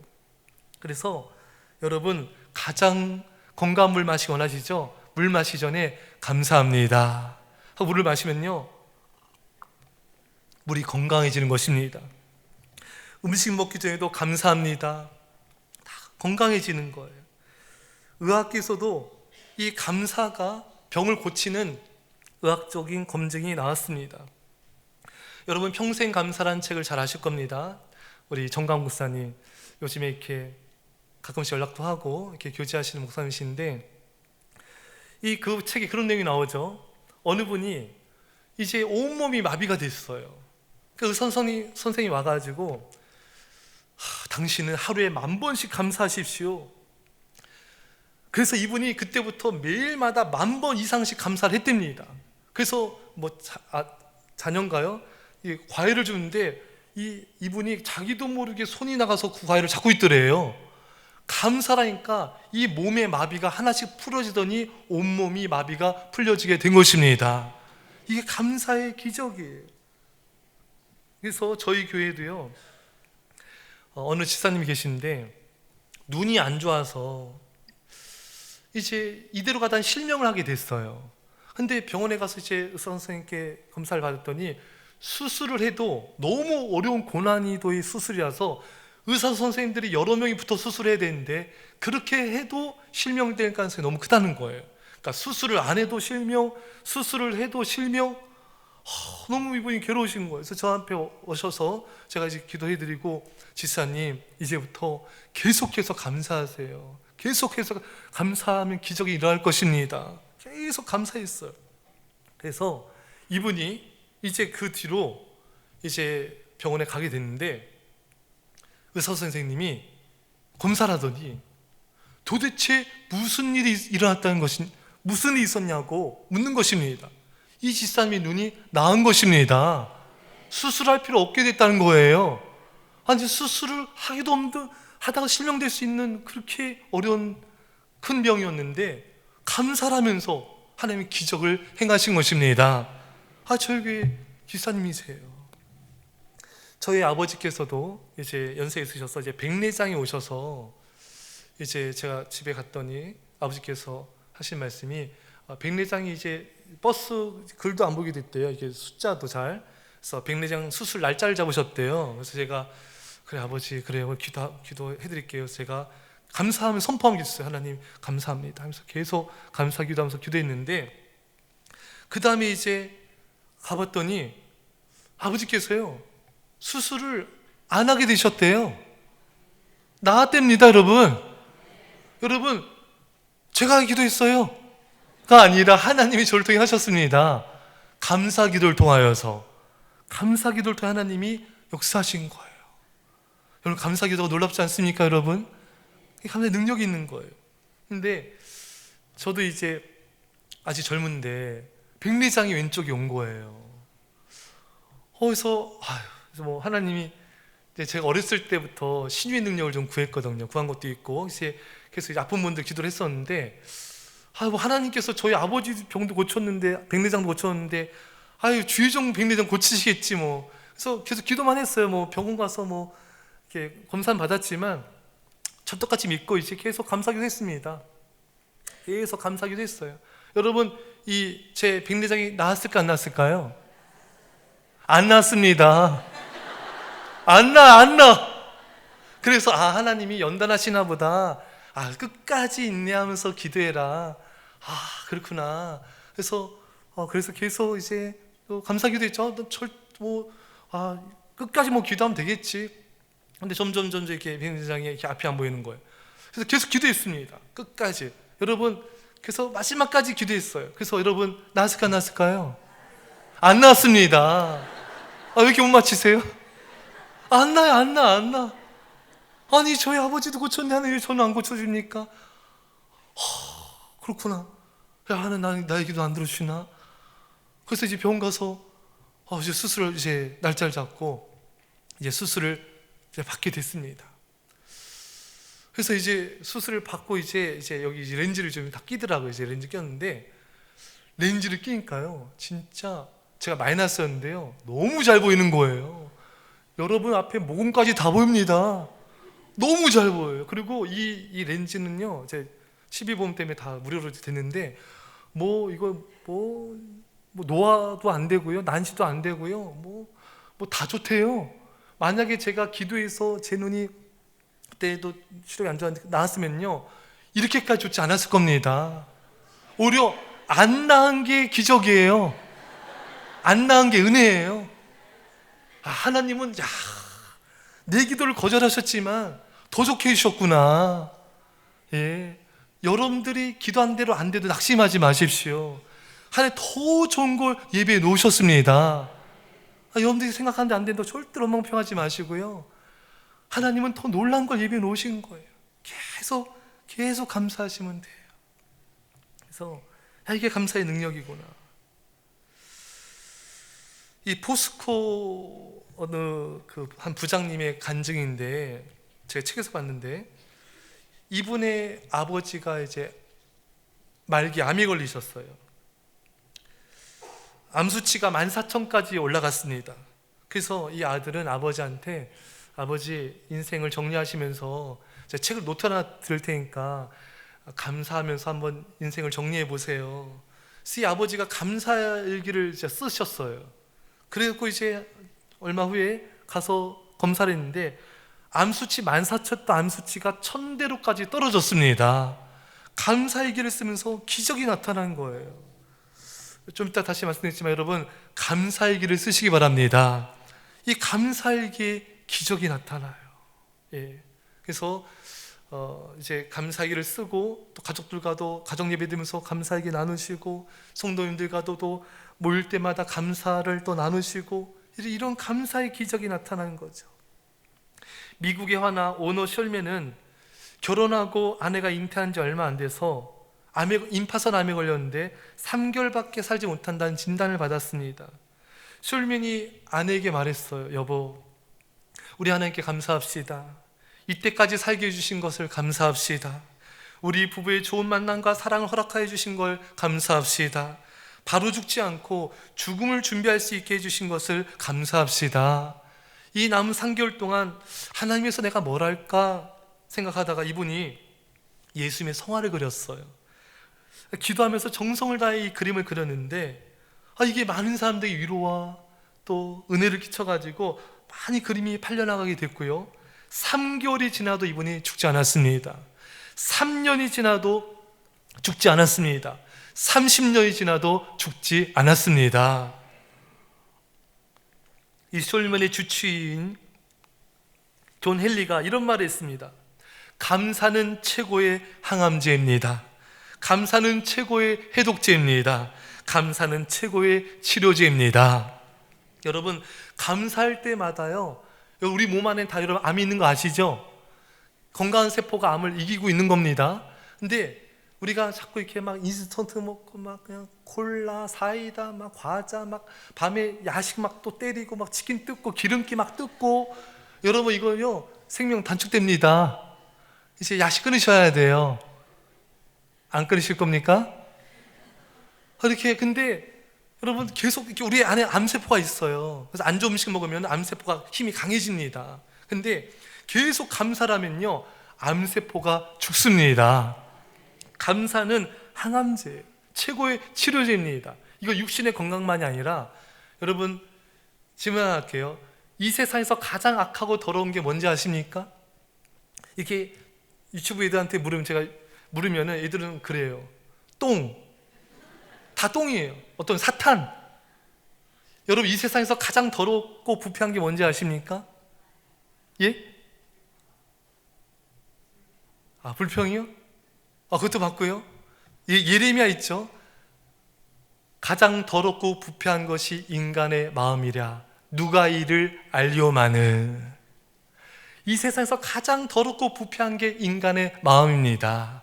그래서 여러분, 가장 건강한 물 마시기 원하시죠? 물 마시기 전에 감사합니다 하고 물을 마시면요, 물이 건강해지는 것입니다. 음식 먹기 전에도 감사합니다, 다 건강해지는 거예요. 의학계에서도 이 감사가 병을 고치는 의학적인 검증이 나왔습니다. 여러분, 평생 감사라는 책을 잘 아실 겁니다. 우리 정강 목사님 요즘에 이렇게 가끔씩 연락도 하고 이렇게 교제하시는 목사님이신데, 그 책에 그런 내용이 나오죠. 어느 분이 이제 온몸이 마비가 됐어요. 그 선생님이 와가지고 당신은 하루에 10,000번씩 감사하십시오. 그래서 이분이 그때부터 매일마다 10,000번 이상씩 감사를 했답니다. 그래서 자녀인가요? 과일을 주는데 이분이 자기도 모르게 손이 나가서 그 과일을 잡고 있더래요. 감사라니까 이 몸의 마비가 하나씩 풀어지더니 온몸이 마비가 풀려지게 된 것입니다. 이게 감사의 기적이에요. 그래서 저희 교회도요, 어느 집사님이 계신데 눈이 안 좋아서 이제 이대로 가다 실명을 하게 됐어요. 근데 병원에 가서 이제 의사 선생님께 검사를 받았더니 수술을 해도 너무 어려운 고난이도의 수술이라서 의사 선생님들이 여러 명이 붙어 수술해야 되는데 그렇게 해도 실명될 가능성이 너무 크다는 거예요. 그러니까 수술을 안 해도 실명, 수술을 해도 실명, 너무 이분이 괴로우신 거예요. 그래서 저한테 오셔서 제가 이제 기도해드리고, 지사님 이제부터 계속해서 감사하세요, 계속해서 감사하면 기적이 일어날 것입니다. 계속 감사했어요. 그래서 이분이 이제 그 뒤로 이제 병원에 가게 됐는데 의사 선생님이 검사를 하더니 도대체 무슨 일이 일어났다는 것이, 무슨 일이 있었냐고 묻는 것입니다. 이 집사님의 눈이 나은 것입니다. 수술할 필요 없게 됐다는 거예요. 아니, 수술을 하기도 없는, 하다가 실명될 수 있는 그렇게 어려운 큰 병이었는데 감사하면서 하나님이 기적을 행하신 것입니다. 저희 교회 집사님이세요. 저희 아버지께서도 이제 연세 있으셔서 이제 백내장이 오셔서 이제 제가 집에 갔더니 아버지께서 하신 말씀이 백내장이 이제 버스 글도 안 보게 됐대요. 이게 숫자도 잘. 그래서 백내장 수술 날짜를 잡으셨대요. 그래서 제가 그래 아버지, 그래요, 기도해드릴게요. 제가 감사하면 선포하면 기도했어요. 하나님 감사합니다 하면서 계속 감사 기도하면서 기도했는데, 그 다음에 이제 가봤더니 아버지께서요 수술을 안 하게 되셨대요. 나았답니다. 여러분 제가 기도했어요 가 아니라 하나님이 저를 통해 하셨습니다. 감사 기도를 통하여서 하나님이 역사하신 거예요. 여러분, 감사 기도가 놀랍지 않습니까, 여러분? 감사의 능력이 있는 거예요. 근데 저도 이제 아직 젊은데 백내장이 왼쪽에 온 거예요. 그래서 뭐 하나님이, 제가 어렸을 때부터 신유의 능력을 좀 구했거든요. 구한 것도 있고, 이제 그래서 이제 아픈 분들 기도를 했었는데, 뭐 하나님께서 저희 아버지 병도 고쳤는데, 백내장도 고쳤는데, 주의종 백내장 고치시겠지 뭐. 그래서 계속 기도만 했어요. 뭐 병원 가서 뭐 이렇게 검사는 받았지만 젖떡같이 믿고 이제 계속 감사기도 했습니다. 계속 감사기도 했어요. 여러분, 이 제 백내장이 나았을까 안 나았을까요? 안 나았습니다. 안 나. 그래서 하나님이 연단하시나 보다. 끝까지 인내하면서 기도해라. 그렇구나. 그래서 계속 이제 또 감사기도 했죠. 끝까지 뭐 기도하면 되겠지. 근데 점점 이렇게 백내장이 이렇게 앞이 안 보이는 거예요. 그래서 계속 기도했습니다. 끝까지. 여러분, 그래서 마지막까지 기도했어요. 그래서 여러분, 나았을까 안 나았을까요? 안 나왔습니다. 왜 이렇게 못 맞히세요? 안 나요, 안 나. 아니, 저희 아버지도 고쳤는데 하나님 왜 저는 안 고쳐줍니까? 그렇구나. 하나님 나의 기도 안 들어주시나? 그래서 이제 병원 가서 이제 수술을 이제 날짜를 잡고 이제 수술을 이제 받게 됐습니다. 그래서 이제 수술을 받고 이제 여기 이제 렌즈를 좀 다 끼더라고요. 이제 렌즈 꼈는데, 렌즈를 끼니까요, 진짜 제가 마이너스였는데요, 너무 잘 보이는 거예요. 여러분, 앞에 모공까지 다 보입니다. 너무 잘 보여요. 그리고 이 렌즈는요, 제 12보험 때문에 다 무료로 됐는데, 노화도 안 되고요, 난시도 안 되고요, 뭐 다 좋대요. 만약에 제가 기도해서 제 눈이 그때도 시력이 안 좋았는데 나았으면요, 이렇게까지 좋지 않았을 겁니다. 오히려 안 나은 게 기적이에요. 안 나은 게 은혜예요. 하나님은 내 기도를 거절하셨지만 더 좋게 해주셨구나. 여러분들이 기도한 대로 안 돼도 낙심하지 마십시오. 하나님 더 좋은 걸 예배해 놓으셨습니다. 여러분들이 생각하는데 안 된다고 절대로 엉망평하지 마시고요. 하나님은 더 놀라운 걸 예배해 놓으신 거예요. 계속 감사하시면 돼요. 그래서 이게 감사의 능력이구나. 이 포스코 어느 한 부장님의 간증인데, 제가 책에서 봤는데, 이분의 아버지가 이제 말기 암에 걸리셨어요. 암 수치가 14,000까지 올라갔습니다. 그래서 이 아들은 아버지한테, 아버지 인생을 정리하시면서 제가 책을 노트 하나 드릴 테니까 감사하면서 한번 인생을 정리해 보세요. 그래서 이 아버지가 감사일기를 쓰셨어요. 그래서 이제 얼마 후에 가서 검사를 했는데, 암수치 14,000도 암수치가 1,000대로까지 떨어졌습니다. 감사일기를 쓰면서 기적이 나타난 거예요. 좀 이따 다시 말씀드리지만 여러분, 감사일기를 쓰시기 바랍니다. 이 감사일기에 기적이 나타나요. 그래서 이제 감사일기를 쓰고, 또 가족들과도 가정 예배 드리면서 감사일기 나누시고, 성도님들과도 또 모일 때마다 감사를 또 나누시고, 이런 감사의 기적이 나타나는 거죠. 미국의 화나 오너 셜맨은 결혼하고 아내가 잉태한 지 얼마 안 돼서 임파선 암에 걸렸는데 3개월밖에 살지 못한다는 진단을 받았습니다. 셜맨이 아내에게 말했어요. 여보, 우리 하나님께 감사합시다. 이때까지 살게 해주신 것을 감사합시다. 우리 부부의 좋은 만남과 사랑을 허락하여 주신 걸 감사합시다. 바로 죽지 않고 죽음을 준비할 수 있게 해주신 것을 감사합시다. 이 남은 3개월 동안 하나님에서 내가 뭘 할까 생각하다가 이분이 예수님의 성화를 그렸어요. 기도하면서 정성을 다해 이 그림을 그렸는데, 이게 많은 사람들에게 위로와 또 은혜를 끼쳐가지고 많이 그림이 팔려나가게 됐고요. 3개월이 지나도 이분이 죽지 않았습니다. 3년이 지나도 죽지 않았습니다. 30년이 지나도 죽지 않았습니다. 이 숄먼의 주치의인 존 헨리가 이런 말을 했습니다. 감사는 최고의 항암제입니다. 감사는 최고의 해독제입니다. 감사는 최고의 치료제입니다. 여러분, 감사할 때마다요, 우리 몸 안에 다 여러분 암이 있는 거 아시죠? 건강한 세포가 암을 이기고 있는 겁니다. 근데 우리가 자꾸 이렇게 막 인스턴트 먹고 막 그냥 콜라, 사이다, 막 과자, 막 밤에 야식 막 또 때리고 막 치킨 뜯고 기름기 막 뜯고, 여러분 이거요 생명 단축됩니다. 이제 야식 끊으셔야 돼요. 안 끊으실 겁니까? 이렇게 근데 여러분 계속 이렇게 우리 안에 암세포가 있어요. 그래서 안 좋은 음식 먹으면 암세포가 힘이 강해집니다. 근데 계속 감사라면요 암세포가 죽습니다. 감사는 항암제, 최고의 치료제입니다. 이거 육신의 건강만이 아니라 여러분 질문할게요. 이 세상에서 가장 악하고 더러운 게 뭔지 아십니까? 이렇게 유튜브 애들한테 물으면은 애들은 그래요. 똥. 다 똥이에요. 어떤 사탄. 여러분 이 세상에서 가장 더럽고 부패한 게 뭔지 아십니까? 예? 불평이요? 그것도 맞고요. 예레미야 있죠? 가장 더럽고 부패한 것이 인간의 마음이랴 누가 이를 알리오마는. 이 세상에서 가장 더럽고 부패한 게 인간의 마음입니다.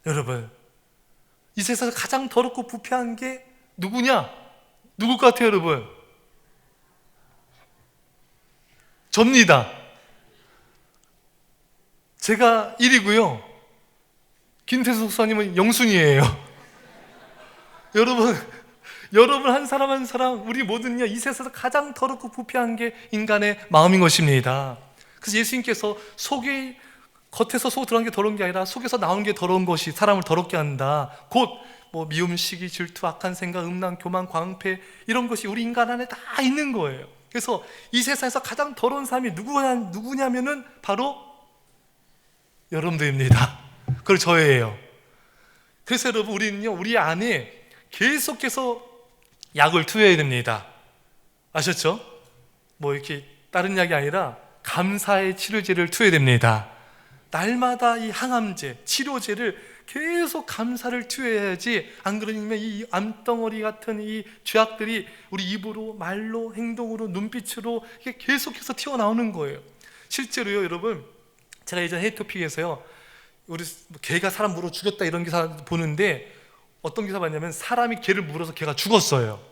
여러분 이 세상에서 가장 더럽고 부패한 게 누구냐? 누굴 것 같아요 여러분? 접니다. 제가 1위고요 김태수 목사님은 영순이에요. 여러분 한 사람 한 사람 우리 모두는요 이 세상에서 가장 더럽고 부패한 게 인간의 마음인 것입니다. 그래서 예수님께서 겉에서 속 들어간 게 더러운 게 아니라 속에서 나온 게 더러운 것이 사람을 더럽게 한다. 곧 미움, 시기, 질투, 악한 생각, 음란, 교만, 광패 이런 것이 우리 인간 안에 다 있는 거예요. 그래서 이 세상에서 가장 더러운 사람이 누구냐면은 바로 여러분들입니다. 그걸 저예요. 그래서 여러분 우리는요 우리 안에 계속해서 약을 투여해야 됩니다. 아셨죠? 이렇게 다른 약이 아니라 감사의 치료제를 투여해야 됩니다. 날마다 이 항암제, 치료제를 계속 감사를 투여해야지, 안 그러면 이 암덩어리 같은 이 죄악들이 우리 입으로, 말로, 행동으로, 눈빛으로 이게 계속해서 튀어나오는 거예요. 실제로요 여러분 제가 예전 헤이토픽에서요 우리 개가 사람 물어 죽였다 이런 기사 보는데 어떤 기사 봤냐면 사람이 개를 물어서 개가 죽었어요.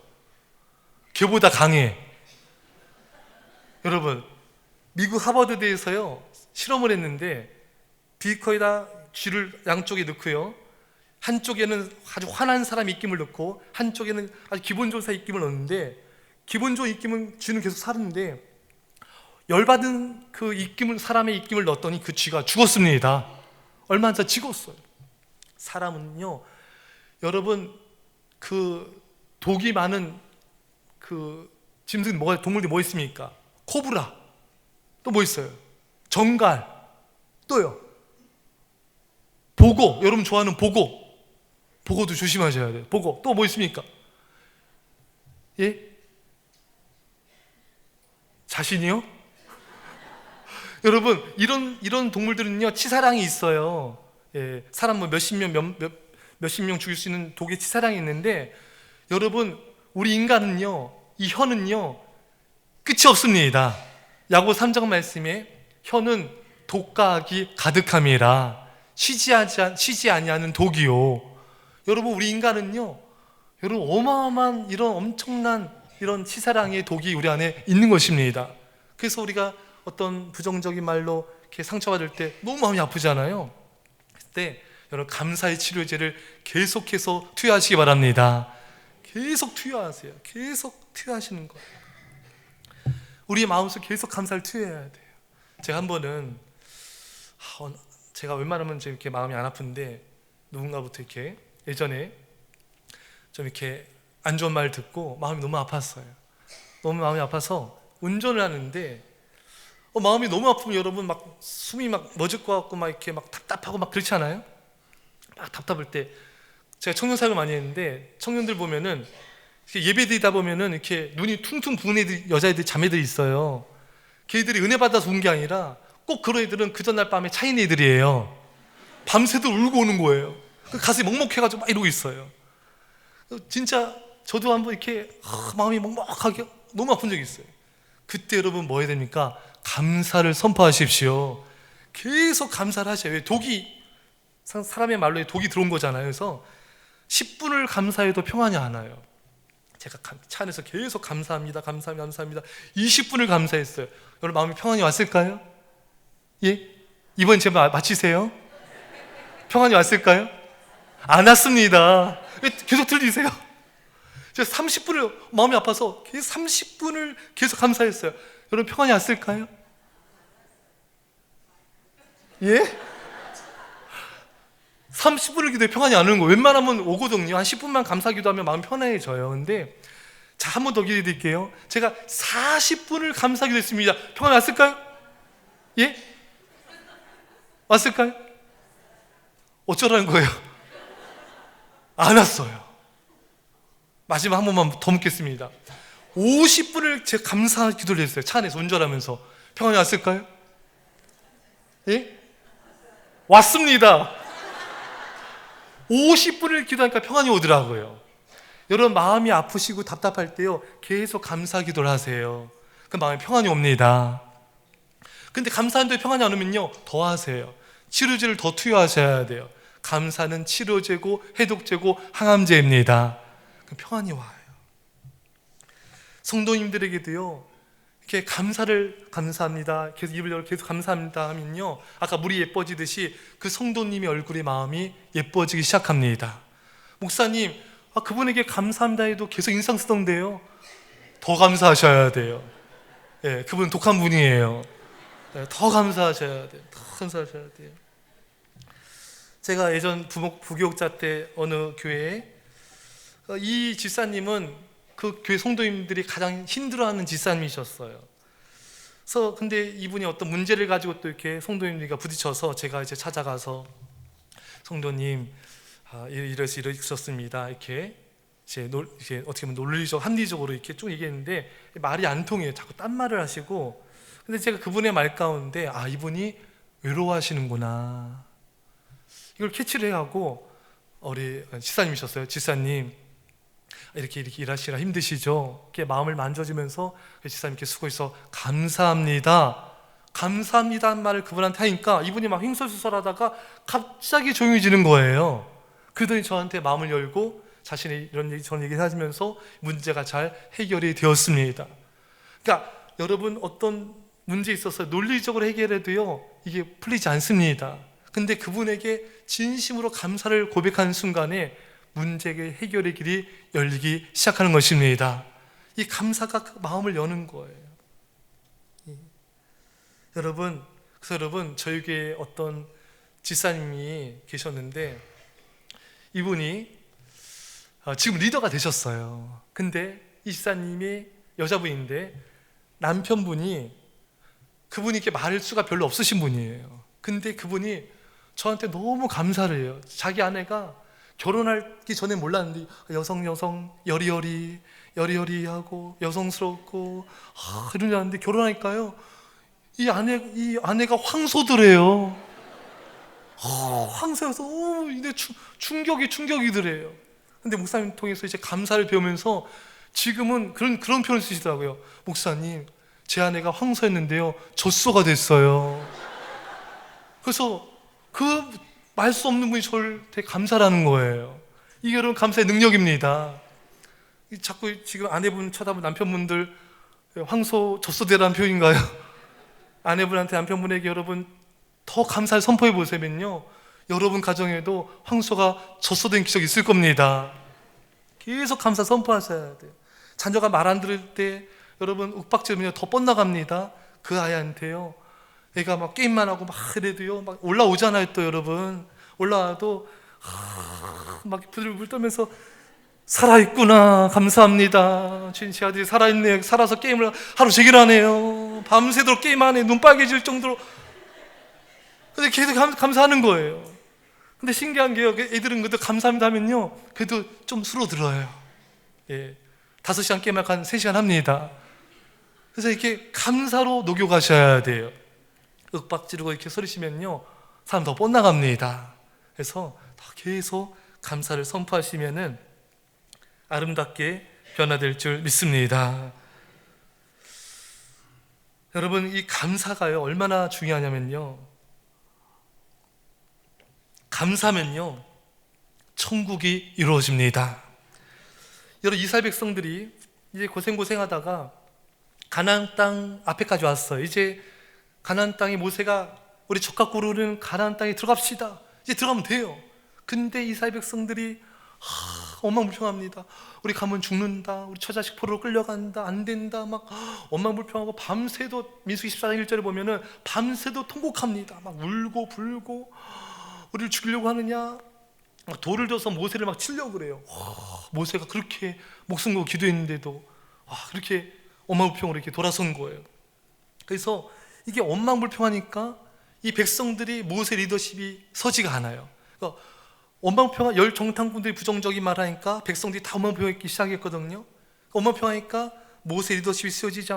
개보다 강해. 여러분 미국 하버드대에서요 실험을 했는데 비커에다 쥐를 양쪽에 넣고요 한쪽에는 아주 화난 사람 입김을 넣고 한쪽에는 아주 기분 좋은 사람 입김을 넣는데 기분 좋은 입김은 쥐는 계속 사는데 열받은 그 사람의 입김을 넣었더니 그 쥐가 죽었습니다. 얼마 안 돼 죽었어요. 사람은요 여러분 그 독이 많은 그 동물들이 뭐 있습니까? 코브라, 또 뭐 있어요? 정갈, 또요 보고, 여러분 좋아하는 보고도 조심하셔야 돼요. 보고, 또 뭐 있습니까? 예? 자신이요? 여러분 이런 동물들은요 치사량이 있어요. 예, 사람 몇십 명 죽일 수 있는 독의 치사량이 있는데 여러분 우리 인간은요 이 혀는요 끝이 없습니다. 야고보 3장 말씀에 혀는 독과 악이 가득함이라 쉬지 아니하는 독이요. 여러분 우리 인간은요 여러분 어마어마한 이런 엄청난 이런 치사량의 독이 우리 안에 있는 것입니다. 그래서 우리가 어떤 부정적인 말로 이렇게 상처받을 때 너무 마음이 아프잖아요. 그때 여러분 감사의 치료제를 계속해서 투여하시기 바랍니다. 계속 투여하세요. 계속 투여하시는 거예요. 우리의 마음속에 계속 감사를 투여해야 돼요. 제가 한 번은 제가 웬만하면 이렇게 마음이 안 아픈데 누군가부터 이렇게 예전에 좀 이렇게 안 좋은 말 듣고 마음이 너무 아팠어요. 너무 마음이 아파서 운전을 하는데 마음이 너무 아프면 여러분 막 숨이 막 멎을 것 같고 막 이렇게 막 답답하고 막 그렇지 않아요? 막 답답할 때 제가 청년 사역을 많이 했는데 청년들 보면은 예배 드리다 보면은 이렇게 눈이 퉁퉁 부은 여자애들 자매들이 있어요. 걔들이 은혜 받아서 온 게 아니라 꼭 그런 애들은 그 전날 밤에 차인 애들이에요. 밤새도 울고 오는 거예요. 가슴이 먹먹해가지고 막 이러고 있어요. 진짜 저도 한번 이렇게 마음이 먹먹하게 너무 아픈 적이 있어요. 그때 여러분 뭐 해야 됩니까? 감사를 선포하십시오. 계속 감사를 하셔요. 왜? 독이, 사람의 말로 독이 들어온 거잖아요. 그래서 10분을 감사해도 평안이 안 와요. 제가 차 안에서 계속 감사합니다, 감사합니다, 감사합니다 20분을 감사했어요. 여러분 마음이 평안이 왔을까요? 예? 이번 제발 마치세요. 평안이 왔을까요? 안 왔습니다. 왜 계속 들리세요? 제가 30분을 마음이 아파서 계속 30분을 계속 감사했어요. 여러분 평안이 왔을까요? 예? 30분을 기도해 평안이 안 오는 거예요. 웬만하면 오거든요. 한 10분만 감사 기도하면 마음 편해져요. 근데 자, 한 번 더 기도해 드릴게요. 제가 40분을 감사 기도했습니다. 평안이 왔을까요? 예? 왔을까요? 어쩌라는 거예요? 안 왔어요. 마지막 한 번만 더 묻겠습니다. 50분을 제가 감사 기도를 했어요. 차 안에서 운전하면서. 평안이 왔을까요? 예? 왔습니다. 50분을 기도하니까 평안이 오더라고요. 여러분 마음이 아프시고 답답할 때요, 계속 감사 기도를 하세요. 그 마음에 평안이 옵니다. 근데 감사하는데 평안이 안 오면요, 더 하세요. 치료제를 더 투여하셔야 돼요. 감사는 치료제고 해독제고 항암제입니다. 그럼 평안이 와요. 성도님들에게도요, 이렇게 감사합니다, 계속 입을 열고 계속 감사합니다 하면요, 아까 물이 예뻐지듯이 그 성도님의 얼굴의 마음이 예뻐지기 시작합니다. 목사님, 그분에게 감사합니다 해도 계속 인상 쓰던데요. 더 감사하셔야 돼요. 예, 그분 독한 분이에요. 예, 더 감사하셔야 돼요. 더 감사하셔야 돼요. 제가 예전 부교육자 때 어느 교회에 이 집사님은 그 교회 성도님들이 가장 힘들어하는 집사님이셨어요. 그래서 근데 이분이 어떤 문제를 가지고 또 이렇게 성도님들과 부딪혀서 제가 이제 찾아가서 성도님, 이러셨습니다. 이렇게 이제 어떻게 보면 논리적, 합리적으로 이렇게 쭉 얘기했는데 말이 안 통해요. 자꾸 딴 말을 하시고. 근데 제가 그분의 말 가운데 이분이 외로워하시는구나, 이걸 캐치를 해하고, 우리 집사님이셨어요. 집사님, 이렇게 일하시라 힘드시죠? 이렇게 마음을 만져주면서 집사님께 수고해서 감사합니다, 감사합니다는 말을 그분한테 하니까 이분이 막 횡설수설하다가 갑자기 조용해지는 거예요. 그러더니 저한테 마음을 열고 자신이 이런 얘기 저런 얘기를 하시면서 문제가 잘 해결이 되었습니다. 그러니까 여러분, 어떤 문제에 있어서 논리적으로 해결해도요, 이게 풀리지 않습니다. 근데 그분에게 진심으로 감사를 고백하는 순간에 문제의 해결의 길이 열리기 시작하는 것입니다. 이 감사가 그 마음을 여는 거예요. 여러분, 그래서 여러분, 저희 교회에 어떤 집사님이 계셨는데 이분이 지금 리더가 되셨어요. 근데 이 집사님이 여자분인데 남편분이, 그분이 이렇게 말할 수가 별로 없으신 분이에요. 근데 그분이 저한테 너무 감사를 해요. 자기 아내가 결혼하기 전에 몰랐는데 여성 여리여리하고 여성스럽고 이런 줄 알았는데 결혼하니까요, 이 아내가 황소더래요. 황소여서 충격이더래요. 근데 목사님 통해서 이제 감사를 배우면서 지금은 그런 표현을 쓰시더라고요. 목사님, 제 아내가 황소였는데요, 젖소가 됐어요. 그래서 그 말 수 없는 분이 저를 되게 감사라는 거예요. 이게 여러분 감사의 능력입니다. 자꾸 지금 아내분 쳐다보는 남편분들, 황소 젖소되라는 표현인가요? 아내분한테, 남편분에게 여러분 더 감사를 선포해 보세면요, 여러분 가정에도 황소가 젖소된 기적이 있을 겁니다. 계속 감사 선포하셔야 돼요. 자녀가 말 안 들을 때 여러분 윽박지르면 더 뻗나갑니다. 그 아이한테요, 애가 막 게임만 하고 막 이래도요, 막 올라오잖아요. 또 여러분 올라와도 막 부들부들 떨면서 살아있구나, 감사합니다, 제 아들이 살아있네, 살아서 게임을 하루 종일 하네요, 밤새도록 게임하네, 눈 빨개질 정도로. 근데 계속 감사하는 거예요. 근데 신기한 게요, 애들은 그래도 감사합니다 하면요, 그래도 좀 수로들어요. 예, 5시간 게임하고 한 3시간 합니다. 그래서 이렇게 감사로 녹여가셔야 돼요. 윽박지르고 이렇게 소리치면요, 사람 더 뻗나갑니다. 그래서 계속 감사를 선포하시면은 아름답게 변화될 줄 믿습니다. 여러분, 이 감사가요 얼마나 중요하냐면요, 감사면요 천국이 이루어집니다. 여러분, 이스라엘 백성들이 이제 고생하다가 가나안 땅 앞에까지 왔어요. 이제 가나안 땅에 모세가 우리 젖과 꿀 흐르는 가나안 땅에 들어갑시다, 이제 들어가면 돼요. 근데 이스라엘 백성들이 엉망불평합니다. 우리 가면 죽는다, 우리 처자식 포로로 끌려간다, 안 된다, 막 엉망불평하고 밤새도, 민수기 14장 1절에 보면은 밤새도 통곡합니다. 막 울고 불고 우리를 죽이려고 하느냐, 막 돌을 들어서 모세를 막 치려고 그래요. 모세가 그렇게 목숨 걸고 기도했는데도 그렇게 엉망불평으로 이렇게 돌아선 거예요. 그래서 이게 엉망불평하니까 이 백성들이 모세 리더십이 서지가 않아요. 그러니까 엉망불평한 열 정탐꾼들이 부정적인 말하니까 백성들이 다 엉망불평하기 시작했거든요. 엉망불평하니까 모세 리더십이 세워지지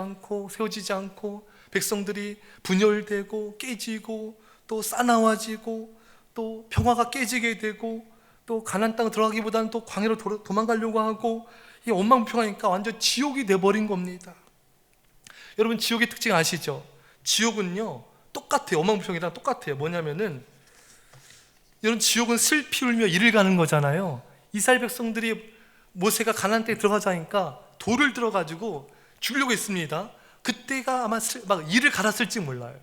않고 백성들이 분열되고 깨지고 또 싸나워지고 또 평화가 깨지게 되고 또 가나안 땅 들어가기보다는 또 광야로 도망가려고 하고, 이 엉망불평하니까 완전 지옥이 돼버린 겁니다. 여러분, 지옥의 특징 아시죠? 지옥은요 똑같아요. 엉망불평이랑 똑같아요. 뭐냐면은, 여러분, 지옥은 슬피 울며 이를 가는 거잖아요. 이스라엘 백성들이 모세가 가나안 땅에 들어가자니까 돌을 들어가지고 죽이려고 했습니다. 그때가 아마 막 이를 갈았을지 몰라요.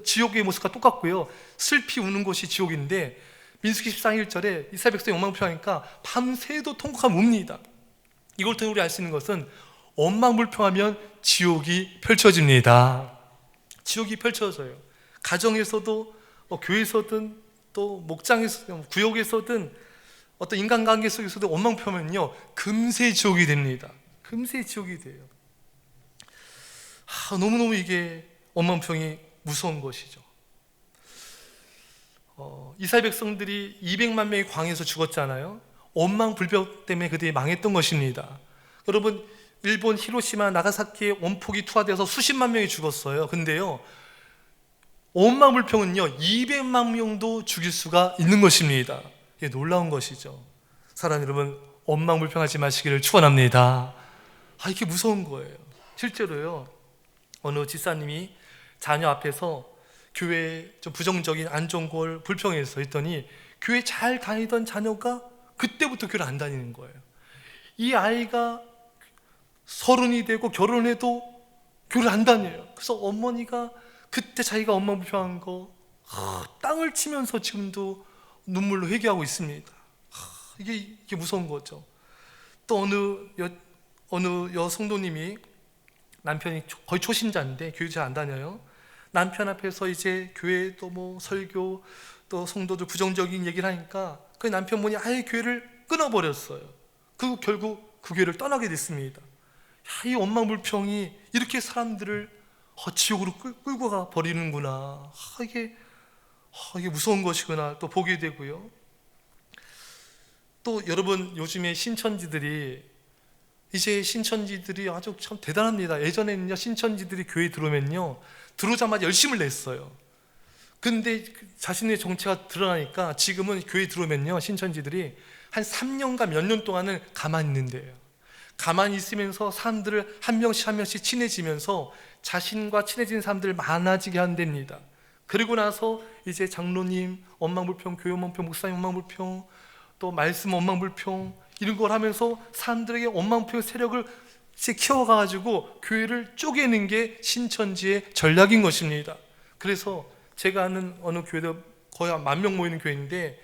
지옥의 모습과 똑같고요, 슬피 우는 곳이 지옥인데, 민수기 14장 1절에 이스라엘 백성이 엉망불평하니까 밤새도 통곡하며 웁니다. 이걸 통해 우리 알 수 있는 것은 엉망불평하면 지옥이 펼쳐집니다. 지옥이 펼쳐져요. 가정에서도 교회에서든 또 목장에서 구역에서든 어떤 인간관계 속에서도 엉망불평하면요 금세 지옥이 됩니다. 금세 지옥이 돼요. 너무너무 이게 엉망불평이 무서운 것이죠. 이스라엘 백성들이 200만 명이 광야에서 죽었잖아요. 엉망불평 때문에 그들이 망했던 것입니다. 여러분, 일본 히로시마 나가사키에 원폭이 투하되어서 수십만 명이 죽었어요. 근데요 엉망불평은요 200만 명도 죽일 수가 있는 것입니다. 이게 놀라운 것이죠. 사랑 여러분, 엉망불평하지 마시기를 축원합니다. 이게 무서운 거예요. 실제로요, 어느 집사님이 자녀 앞에서 교회에 좀 부정적인 안 좋은 걸 불평해서 했더니 교회 잘 다니던 자녀가 그때부터 교회를 안 다니는 거예요. 이 아이가 30이 되고 결혼해도 교회를 안 다녀요. 그래서 어머니가 그때 자기가 엉망불평한 거 땅을 치면서 지금도 눈물로 회개하고 있습니다. 이게 무서운 거죠. 또 어느 여성도님이 남편이 거의 초신자인데 교회 잘 안 다녀요. 남편 앞에서 이제 교회 또 뭐 설교 또 성도들 부정적인 얘기를 하니까 그 남편분이 아예 교회를 끊어버렸어요. 그리고 결국 그 교회를 떠나게 됐습니다. 이 엉망불평이 이렇게 사람들을 지옥으로 끌고 가 버리는구나. 이게 무서운 것이구나 또 보게 되고요. 또 여러분, 요즘에 신천지들이 아주 참 대단합니다. 예전에는요 신천지들이 교회에 들어오면요 들어오자마자 열심을 냈어요. 근데 자신의 정체가 드러나니까 지금은 교회에 들어오면요 신천지들이 한 3년간 몇 년 동안은 가만히 있는데요. 가만히 있으면서 사람들을 한 명씩 친해지면서 자신과 친해진 사람들 많아지게 한답니다. 그리고 나서 이제 장로님 엉망불평, 교회 엉망불평, 목사님 엉망불평, 또 말씀 엉망불평, 이런 걸 하면서 사람들에게 엉망불평 세력을 키워가지고 교회를 쪼개는 게 신천지의 전략인 것입니다. 그래서 제가 아는 어느 교회도 거의 10,000명 모이는 교회인데,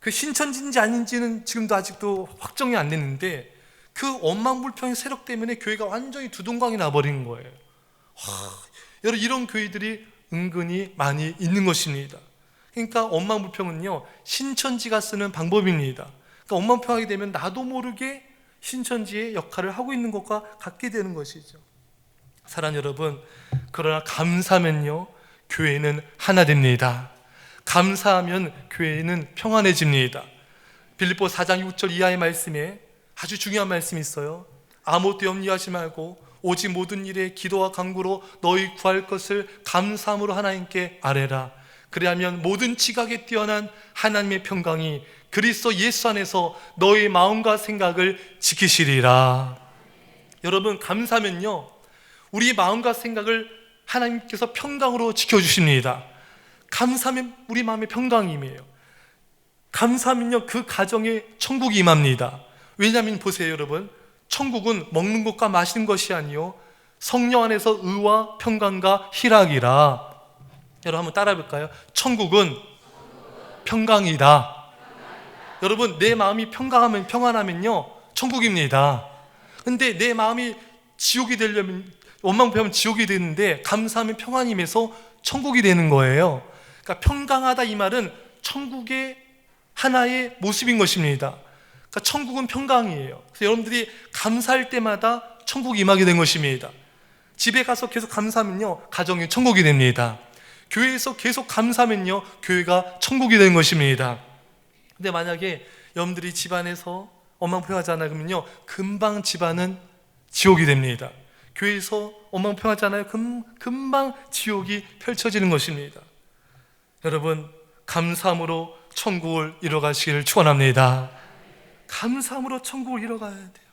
그 신천지인지 아닌지는 지금도 아직도 확정이 안 됐는데, 그 엉망불평의 세력 때문에 교회가 완전히 두동강이 나버린 거예요. 여러분, 이런 교회들이 은근히 많이 있는 것입니다. 그러니까 엉망불평은요 신천지가 쓰는 방법입니다. 그러니까 엉망불평하게 되면 나도 모르게 신천지의 역할을 하고 있는 것과 같게 되는 것이죠. 사랑하는 여러분, 그러나 감사하면요 교회는 하나 됩니다. 감사하면 교회는 평안해집니다. 빌립보 4장 6절 이하의 말씀에 아주 중요한 말씀이 있어요. 아무것도 염려하지 말고 오직 모든 일에 기도와 간구로 너희 구할 것을 감사함으로 하나님께 아뢰라. 그리하면 모든 지각에 뛰어난 하나님의 평강이 그리스도 예수 안에서 너의 마음과 생각을 지키시리라. 여러분, 감사하면요, 우리 마음과 생각을 하나님께서 평강으로 지켜주십니다. 감사하면 우리 마음의 평강임이에요. 감사하면요, 그 가정에 천국이 임합니다. 왜냐하면 보세요, 여러분, 천국은 먹는 것과 마시는 것이 아니요 성령 안에서 의와 평강과 희락이라. 여러분 한번 따라해 볼까요? 천국은 평강이다. 여러분, 내 마음이 평안하면요 천국입니다. 근데 내 마음이 지옥이 되려면, 원망부하면 지옥이 되는데 감사하면 평안임에서 천국이 되는 거예요. 그러니까 평강하다 이 말은 천국의 하나의 모습인 것입니다. 그러니까 천국은 평강이에요. 그래서 여러분들이 감사할 때마다 천국이 임하게 된 것입니다. 집에 가서 계속 감사하면요 가정이 천국이 됩니다. 교회에서 계속 감사하면요 교회가 천국이 되는 것입니다. 근데 만약에 여러분들이 집안에서 원망평하잖아요, 그러면요 금방 집안은 지옥이 됩니다. 교회에서 원망평하잖아요, 금방 지옥이 펼쳐지는 것입니다. 여러분, 감사함으로 천국을 이뤄가시기를 축원합니다. 감사함으로 천국을 이뤄가야 돼요.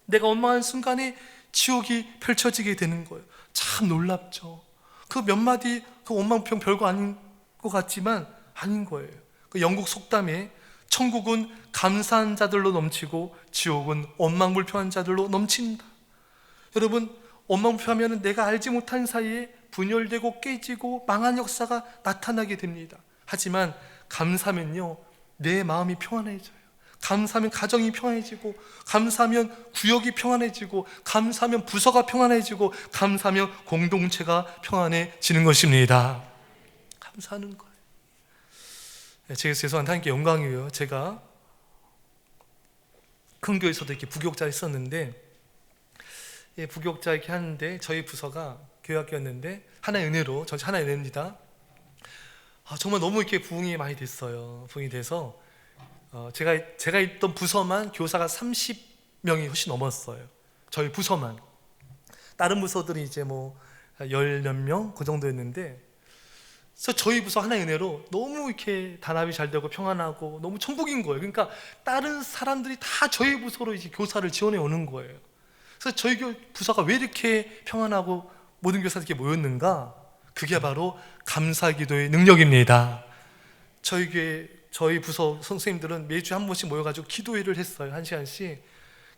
내가 원망하는 순간에 지옥이 펼쳐지게 되는 거예요. 참 놀랍죠. 그 몇 마디 그 원망평 별거 아닌 것 같지만 아닌 거예요. 그 영국 속담에 천국은 감사한 자들로 넘치고 지옥은 원망불평한 자들로 넘친다. 여러분, 원망불평하면 내가 알지 못한 사이에 분열되고 깨지고 망한 역사가 나타나게 됩니다. 하지만 감사하면요 내 마음이 평안해져요. 감사하면 가정이 평안해지고, 감사하면 구역이 평안해지고, 감사하면 부서가 평안해지고, 감사하면 공동체가 평안해지는 것입니다. 감사하는 거예요. 제가 죄송한데 하나님께 영광이에요. 제가 큰 교회에서도 이렇게 부교육자 있었는데, 부교육자 이렇게 하는데 저희 부서가 교회학교였는데 하나의 은혜로, 전체 하나의 은혜입니다. 정말 너무 이렇게 부흥이 많이 됐어요. 부흥이 돼서 제가 있던 부서만 교사가 30명이 훨씬 넘었어요. 저희 부서만. 다른 부서들이 이제 뭐 열 몇 명 그 정도였는데, 그래서 저희 부서 하나의 은혜로 너무 이렇게 단합이 잘 되고 평안하고 너무 천국인 거예요. 그러니까 다른 사람들이 다 저희 부서로 이제 교사를 지원해 오는 거예요. 그래서 저희 부서가 왜 이렇게 평안하고 모든 교사들이 이렇게 모였는가? 그게 바로 감사기도의 능력입니다. 저희 부서 선생님들은 매주 한 번씩 모여가지고 기도회를 했어요. 1시간씩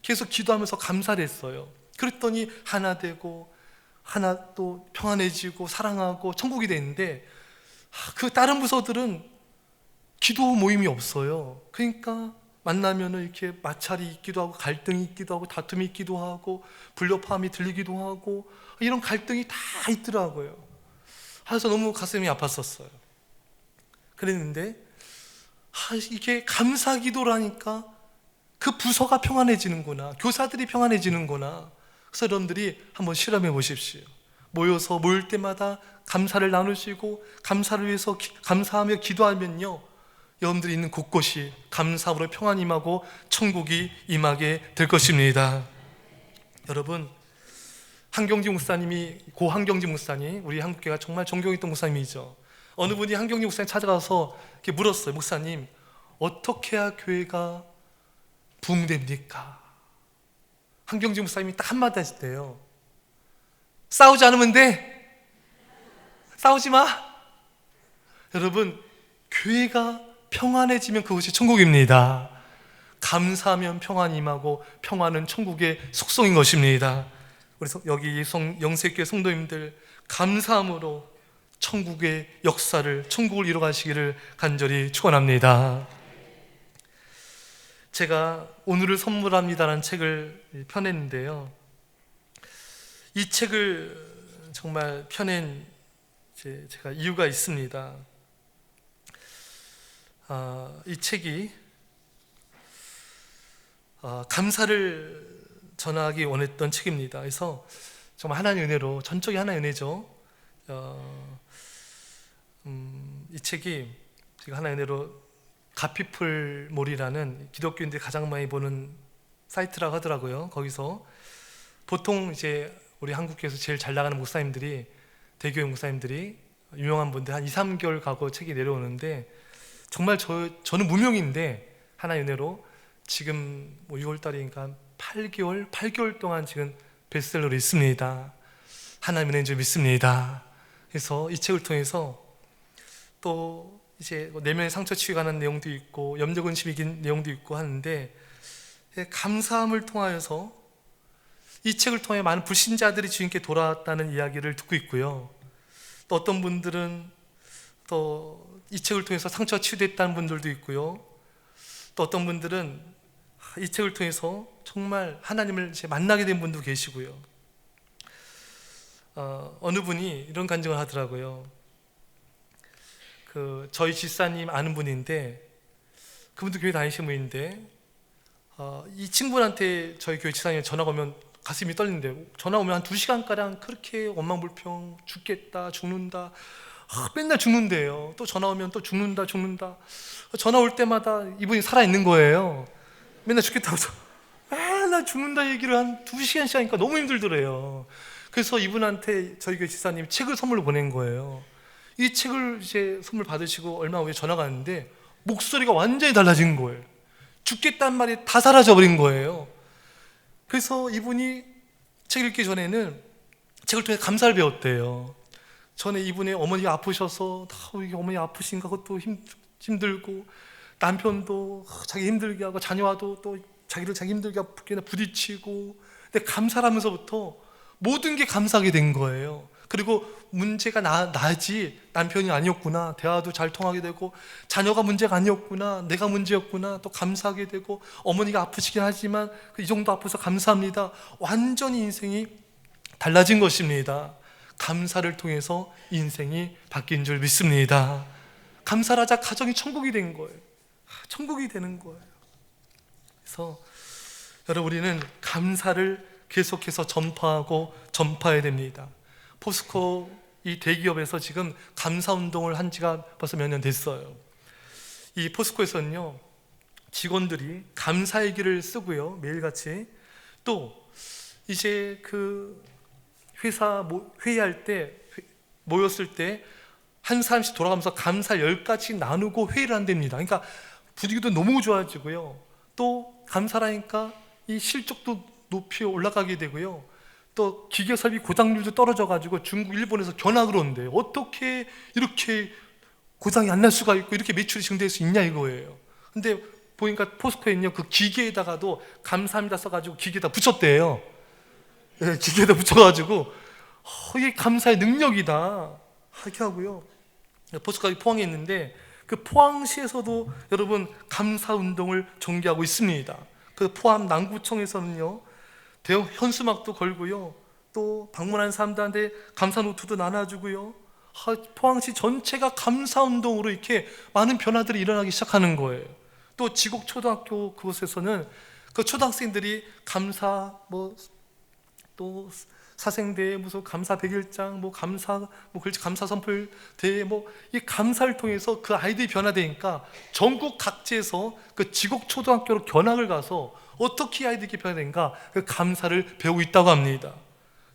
계속 기도하면서 감사를 했어요. 그랬더니 하나 되고 하나 또 평안해지고 사랑하고 천국이 되는데, 그 다른 부서들은 기도 모임이 없어요. 그러니까 만나면은 이렇게 마찰이 있기도 하고 갈등이 있기도 하고 다툼이 있기도 하고 불협화음이 들리기도 하고 이런 갈등이 다 있더라고요. 그래서 너무 가슴이 아팠었어요. 그랬는데 이게 감사기도라니까 그 부서가 평안해지는구나, 교사들이 평안해지는구나. 그래서 여러분들이 한번 실험해 보십시오. 모여서 모일 때마다 감사를 나누시고 감사를 위해서 감사하며 기도하면요 여러분들이 있는 곳곳이 감사함으로 평안이 임하고 천국이 임하게 될 것입니다. 여러분, 한경지 목사님이, 고 한경지 목사님, 우리 한국교회가 정말 존경했던 목사님이죠. 어느 분이 한경지 목사님 찾아가서 이렇게 물었어요. 목사님, 어떻게 해야 교회가 부흥됩니까? 한경지 목사님이 딱 한마디 하시대요. 싸우지 않으면 돼. 싸우지 마. 여러분, 교회가 평안해지면 그것이 천국입니다. 감사하면 평안이 임하고 평안은 천국의 속성인 것입니다. 그래서 여기 영세교회 성도님들, 감사함으로 천국의 역사를, 천국을 이뤄가시기를 간절히 축원합니다. 제가 오늘을 선물합니다라는 책을 펴냈는데요, 이 책을 정말 펴낸 제가 이유가 있습니다. 이 책이 감사를 전하기 원했던 책입니다. 그래서 정말 하나님의 은혜로, 전적인 하나님의 은혜죠. 이 책이 제가 하나님의 은혜로 가피풀몰이라는 기독교인들이 가장 많이 보는 사이트라고 하더라고요. 거기서 보통 이제 우리 한국교회에서 제일 잘 나가는 목사님들이, 대교회 목사님들이 유명한 분들 한 2, 3개월 가고 책이 내려오는데 정말 저는 무명인데 하나의 은혜로 지금 뭐 6월 달이니까 8개월 동안 지금 베스트셀러로 있습니다. 하나님의 은혜인 줄 믿습니다. 그래서 이 책을 통해서 또 이제 내면의 상처 치유에 관한 내용도 있고 염려 근심 이긴 내용도 있고 하는데, 감사함을 통하여서 이 책을 통해 많은 불신자들이 주님께 돌아왔다는 이야기를 듣고 있고요. 또 어떤 분들은 또 이 책을 통해서 상처가 치유됐다는 분들도 있고요. 또 어떤 분들은 이 책을 통해서 정말 하나님을 이제 만나게 된 분도 계시고요. 어느 분이 이런 간증을 하더라고요. 저희 집사님 아는 분인데, 그분도 교회 다니시는 분인데, 이 친구한테 저희 교회 집사님이 전화가 오면 가슴이 떨리는데, 전화 오면 한 2시간가량 그렇게 원망불평, 죽겠다, 죽는다, 맨날 죽는데요. 또 전화 오면 또 죽는다. 전화 올 때마다 이분이 살아있는 거예요. 맨날 죽겠다고 맨날 죽는다 얘기를 한 2시간씩 하니까 너무 힘들더래요. 그래서 이분한테 저희 교회 집사님이 책을 선물로 보낸 거예요. 이 책을 이제 선물 받으시고 얼마 후에 전화가 왔는데 목소리가 완전히 달라진 거예요. 죽겠다는 말이 다 사라져버린 거예요. 그래서 이분이 책 읽기 전에는 책을 통해 감사를 배웠대요. 전에 이분의 어머니가 아프셔서 이게 어머니 아프신가 그것도 힘들고, 남편도 자기 힘들게 하고, 자녀와도 또 자기를 자기 힘들게 하고 부딪히고, 근데 감사하면서부터 모든 게 감사하게 된 거예요. 그리고 문제가 나지 남편이 아니었구나, 대화도 잘 통하게 되고, 자녀가 문제가 아니었구나, 내가 문제였구나, 또 감사하게 되고, 어머니가 아프시긴 하지만 이 정도 아파서 감사합니다. 완전히 인생이 달라진 것입니다. 감사를 통해서 인생이 바뀐 줄 믿습니다. 감사를 하자 가정이 천국이 된 거예요. 천국이 되는 거예요. 그래서 여러분, 우리는 감사를 계속해서 전파해야 됩니다. 포스코 이 대기업에서 지금 감사운동을 한 지가 벌써 몇 년 됐어요. 이 포스코에서는요, 직원들이 감사일기를 쓰고요, 매일같이. 또 이제 회사 회의할 때, 모였을 때 한 사람씩 돌아가면서 감사 10가지 나누고 회의를 한답니다. 그러니까 분위기도 너무 좋아지고요, 또 감사라니까 이 실적도 높이 올라가게 되고요, 또 기계 설비 고장률도 떨어져가지고 중국, 일본에서 견학을 온대요. 어떻게 이렇게 고장이 안 날 수가 있고 이렇게 매출이 증대할 수 있냐 이거예요. 근데 보니까 포스코에는요, 그 기계에다가도 감사합니다 써가지고 기계에다 붙였대요. 네, 기계에다 붙여가지고 이게 감사의 능력이다 이렇게 하고요. 포스코가 포항에 있는데 그 포항시에서도 여러분 감사운동을 전개하고 있습니다. 그 포항 남구청에서는요, 대형 현수막도 걸고요, 또 방문한 사람들한테 감사 노트도 나눠주고요, 포항시 전체가 감사운동으로 이렇게 많은 변화들이 일어나기 시작하는 거예요. 또 지곡초등학교 그곳에서는 그 초등학생들이 감사 또 사생대회, 무슨 감사 100일장, 감사 선풀 대회, 이 감사를 통해서 그 아이들이 변화되니까 전국 각지에서 그 지곡초등학교로 견학을 가서 어떻게 아이들이 변화된가 그 감사를 배우고 있다고 합니다.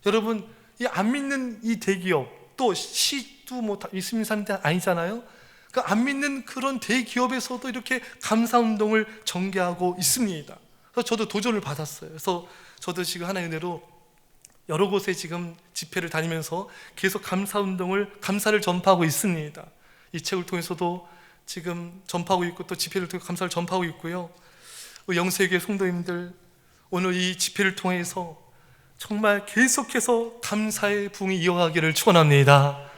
여러분, 이 안 믿는 이 대기업, 또 시도 있는 사람들 아니잖아요. 그 안 믿는 그런 대기업에서도 이렇게 감사운동을 전개하고 있습니다. 그래서 저도 도전을 받았어요. 그래서 저도 지금 하나의 은혜로 여러 곳에 지금 집회를 다니면서 계속 감사를 전파하고 있습니다. 이 책을 통해서도 지금 전파하고 있고, 또 집회를 통해 감사를 전파하고 있고요. 영세교회 성도님들, 오늘 이 집회를 통해서 정말 계속해서 감사의 부흥이 이어가기를 축원합니다.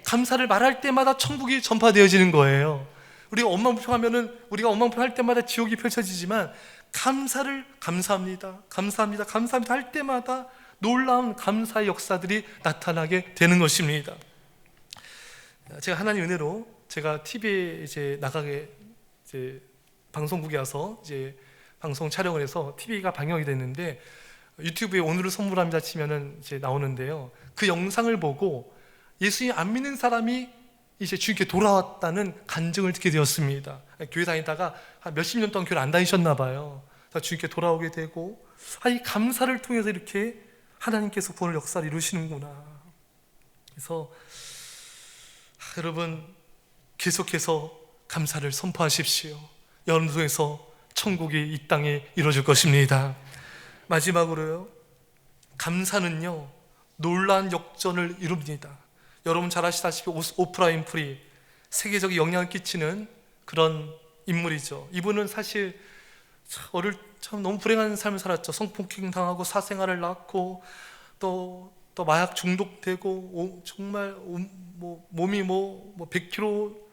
감사를 말할 때마다 천국이 전파되어지는 거예요. 우리가 원망불평할 때마다 지옥이 펼쳐지지만 감사합니다 할 때마다 놀라운 감사의 역사들이 나타나게 되는 것입니다. 제가 하나님 은혜로 제가 TV에 이제 나가게 방송국에 와서 이제 방송 촬영을 해서 TV가 방영이 됐는데, 유튜브에 오늘을 선물합니다 치면은 이제 나오는데요. 그 영상을 보고 예수님 안 믿는 사람이 이제 주님께 돌아왔다는 간증을 듣게 되었습니다. 교회 다니다가 한 몇십 년 동안 교회를 안 다니셨나 봐요. 주님께 돌아오게 되고, 이 감사를 통해서 이렇게 하나님께서 구원의 역사를 이루시는구나. 그래서 여러분 계속해서 감사를 선포하십시오. 여러분 통해서 천국이 이 땅에 이루어질 것입니다. 마지막으로요, 감사는요 놀라운 역전을 이룹니다. 여러분 잘 아시다시피 오프라 윈프리, 세계적인 영향을 끼치는 그런 인물이죠. 이분은 사실 참 너무 불행한 삶을 살았죠. 성폭행 당하고 사생활을 낳고 또 마약 중독되고 정말 몸이 100kg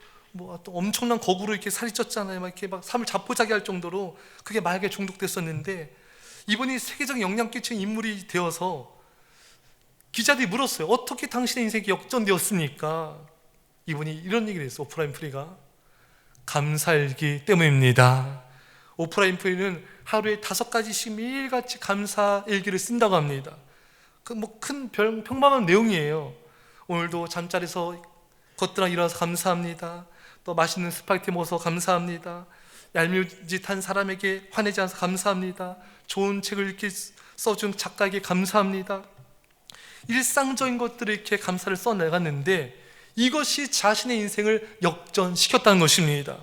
또 엄청난 거구로 이렇게 살이 쪘잖아요. 막 이렇게 막 삶을 자포자기 할 정도로 그게 마약에 중독됐었는데, 이분이 세계적인 영향 끼치는 인물이 되어서 기자들이 물었어요. 어떻게 당신의 인생이 역전되었습니까? 이분이 이런 얘기를 했어요. 오프라 윈프리가 감사일기 때문입니다. 오프라 윈프리는 하루에 5가지씩 매일같이 감사일기를 쓴다고 합니다. 큰 평범한 내용이에요. 오늘도 잠자리에서 걷더라 일어나서 감사합니다. 또 맛있는 스파게티 먹어서 감사합니다. 얄미짓한 사람에게 화내지 않아서 감사합니다. 좋은 책을 이렇게 써준 작가에게 감사합니다. 일상적인 것들을 이렇게 감사를 써나갔는데, 이것이 자신의 인생을 역전시켰다는 것입니다.